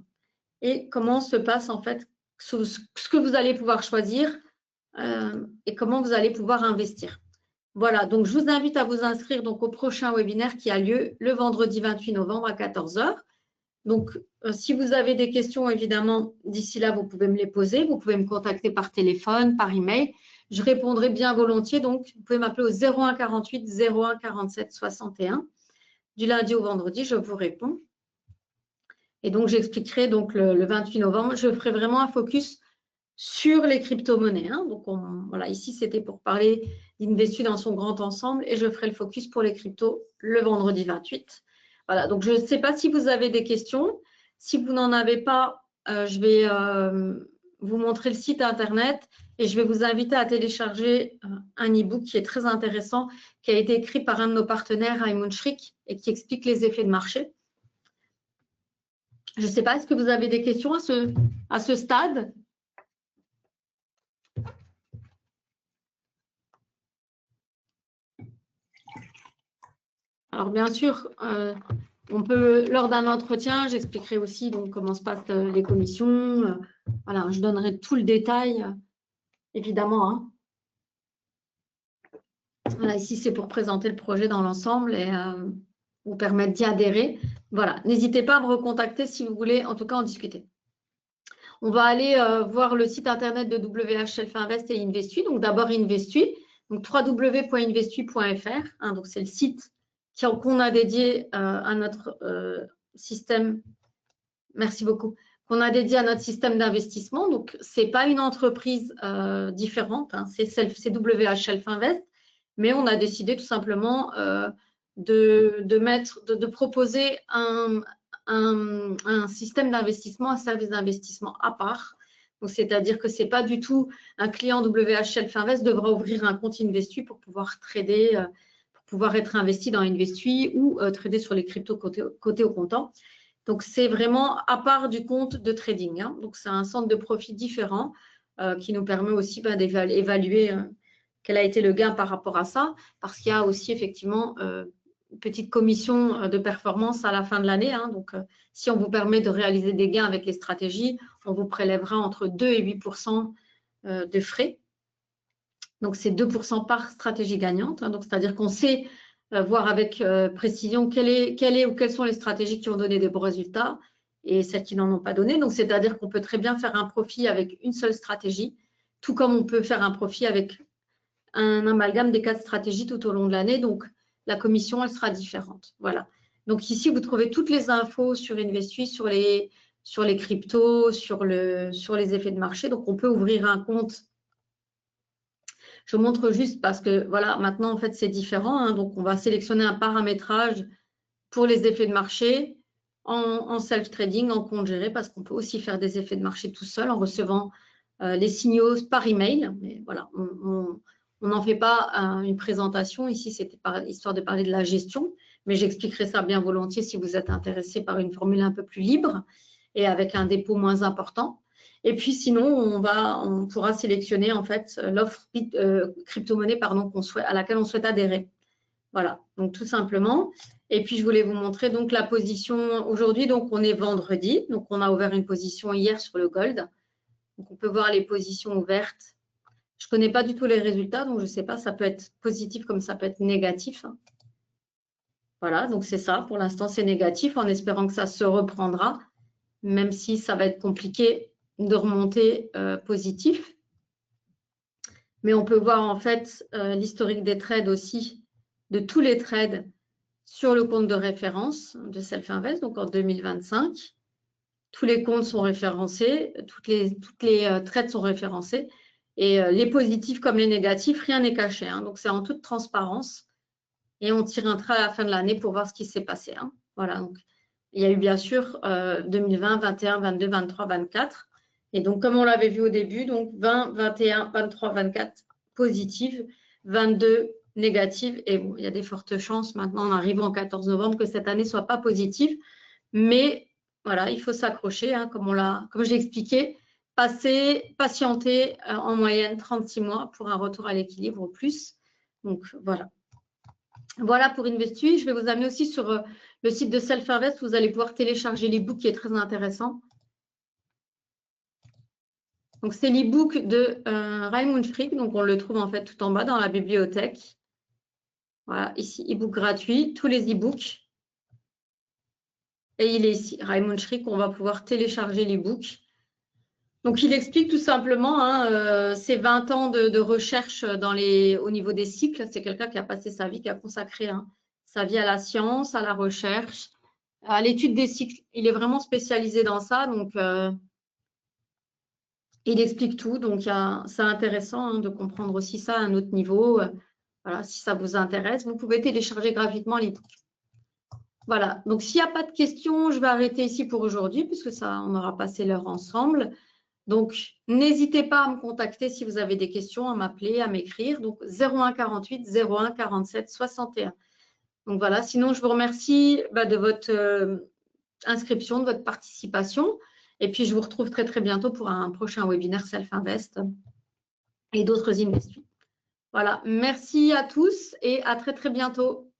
et comment se passe en fait ce que vous allez pouvoir choisir et comment vous allez pouvoir investir. Voilà, donc je vous invite à vous inscrire donc au prochain webinaire qui a lieu le vendredi 28 novembre à 14 h. Donc, si vous avez des questions, évidemment, d'ici là, vous pouvez me les poser. Vous pouvez me contacter par téléphone, par email. Je répondrai bien volontiers. Donc, vous pouvez m'appeler au 01 48 01 47 61. Du lundi au vendredi, je vous réponds. Et donc, j'expliquerai donc le 28 novembre. Je ferai vraiment un focus sur les crypto-monnaies, hein. Donc, voilà, ici, c'était pour parler d'Investu dans son grand ensemble et je ferai le focus pour les cryptos le vendredi 28. Voilà, donc je ne sais pas si vous avez des questions. Si vous n'en avez pas, je vais vous montrer le site internet et je vais vous inviter à télécharger un e-book qui est très intéressant, qui a été écrit par un de nos partenaires, Raymond Schrick, et qui explique les effets de marché. Je ne sais pas, est-ce que vous avez des questions à ce stade? Alors, bien sûr, on peut, lors d'un entretien, j'expliquerai aussi donc, comment se passent les commissions. Voilà, je donnerai tout le détail, évidemment. Hein. Voilà, ici, c'est pour présenter le projet dans l'ensemble et vous permettre d'y adhérer. Voilà, n'hésitez pas à me recontacter si vous voulez, en tout cas, en discuter. On va aller voir le site internet de WH Shelf Invest et Investui. Donc, d'abord, Investui, donc www.investui.fr. Hein, donc, c'est le site qu'on a dédié à notre système. Merci beaucoup. Qu'on a dédié à notre système d'investissement. Donc, ce n'est pas une entreprise différente. Hein, c'est WH Shelf Invest. Mais on a décidé tout simplement de proposer un système d'investissement, un service d'investissement à part. C'est-à-dire que ce n'est pas du tout un client WH Shelf Invest devra ouvrir un compte Investui pour pouvoir trader, pour pouvoir être investi dans Investui ou trader sur les cryptos cotés au comptant. Donc, c'est vraiment à part du compte de trading. Hein. Donc, c'est un centre de profit différent qui nous permet aussi d'évaluer quel a été le gain par rapport à ça, parce qu'il y a aussi effectivement une petite commission de performance à la fin de l'année. Hein. Donc, si on vous permet de réaliser des gains avec les stratégies, on vous prélèvera entre 2 et 8% de frais. Donc, c'est 2% par stratégie gagnante. Hein. Donc, c'est-à-dire qu'on sait voir avec précision quelles sont les stratégies qui ont donné des bons résultats et celles qui n'en ont pas donné. Donc, c'est-à-dire qu'on peut très bien faire un profit avec une seule stratégie, tout comme on peut faire un profit avec un amalgame des 4 stratégies tout au long de l'année. Donc, la commission, elle sera différente. Voilà. Donc, ici, vous trouvez toutes les infos sur Investui, sur les cryptos, sur les effets de marché. Donc, on peut ouvrir un compte. Je montre juste parce que, voilà, maintenant, en fait, c'est différent. Hein. Donc, on va sélectionner un paramétrage pour les effets de marché en self-trading, en compte géré, parce qu'on peut aussi faire des effets de marché tout seul en recevant les signaux par email. Mais voilà, on n'en fait pas une présentation. Ici, c'était histoire de parler de la gestion, mais j'expliquerai ça bien volontiers si vous êtes intéressé par une formule un peu plus libre et avec un dépôt moins important. Et puis sinon, on pourra sélectionner en fait l'offre crypto-monnaie à laquelle on souhaite adhérer. Voilà, donc tout simplement. Et puis je voulais vous montrer donc la position aujourd'hui. Donc on est vendredi, donc on a ouvert une position hier sur le gold. Donc on peut voir les positions ouvertes. Je ne connais pas du tout les résultats, donc je ne sais pas, ça peut être positif comme ça peut être négatif. Voilà, donc c'est ça. Pour l'instant, c'est négatif en espérant que ça se reprendra, même si ça va être compliqué de remonter positif. Mais on peut voir en fait l'historique des trades aussi, de tous les trades sur le compte de référence de Self-Invest, donc en 2025. Tous les comptes sont référencés, toutes les trades sont référencées. Et les positifs comme les négatifs, rien n'est caché. Hein. Donc, c'est en toute transparence. Et on tire un trait à la fin de l'année pour voir ce qui s'est passé. Hein. Voilà. Donc, il y a eu bien sûr 2020, 21, 22, 23, 24. Et donc, comme on l'avait vu au début, donc 20, 21, 23, 24 positives, 22 négatives. Et bon, il y a des fortes chances maintenant, on arrive en 14 novembre, que cette année ne soit pas positive. Mais voilà, il faut s'accrocher, hein, comme je l'ai expliqué, patienter en moyenne 36 mois pour un retour à l'équilibre au plus. Donc, voilà. Voilà pour Investui. Je vais vous amener aussi sur le site de Self-Invest. Vous allez pouvoir télécharger l'e-book qui est très intéressant. Donc, c'est l'e-book de Raymond Frick. Donc, on le trouve en fait tout en bas dans la bibliothèque. Voilà, ici, e-book gratuit, tous les e-books. Et il est ici, Raymond Frick. On va pouvoir télécharger l'e-book. Donc, il explique tout simplement ses 20 ans de recherche au niveau des cycles. C'est quelqu'un qui a passé sa vie, qui a consacré sa vie à la science, à la recherche, à l'étude des cycles. Il est vraiment spécialisé dans ça. Donc, il explique tout. Donc, c'est intéressant de comprendre aussi ça à un autre niveau. Voilà, si ça vous intéresse, vous pouvez télécharger gratuitement l'e-book. Voilà. Donc, s'il n'y a pas de questions, je vais arrêter ici pour aujourd'hui, puisque on aura passé l'heure ensemble. Donc, n'hésitez pas à me contacter si vous avez des questions, à m'appeler, à m'écrire. Donc, 01 48 01 47 61. Donc, voilà. Sinon, je vous remercie de votre inscription, de votre participation. Et puis, je vous retrouve très, très bientôt pour un prochain webinaire Self-Invest et d'autres investissements. Voilà. Merci à tous et à très, très bientôt.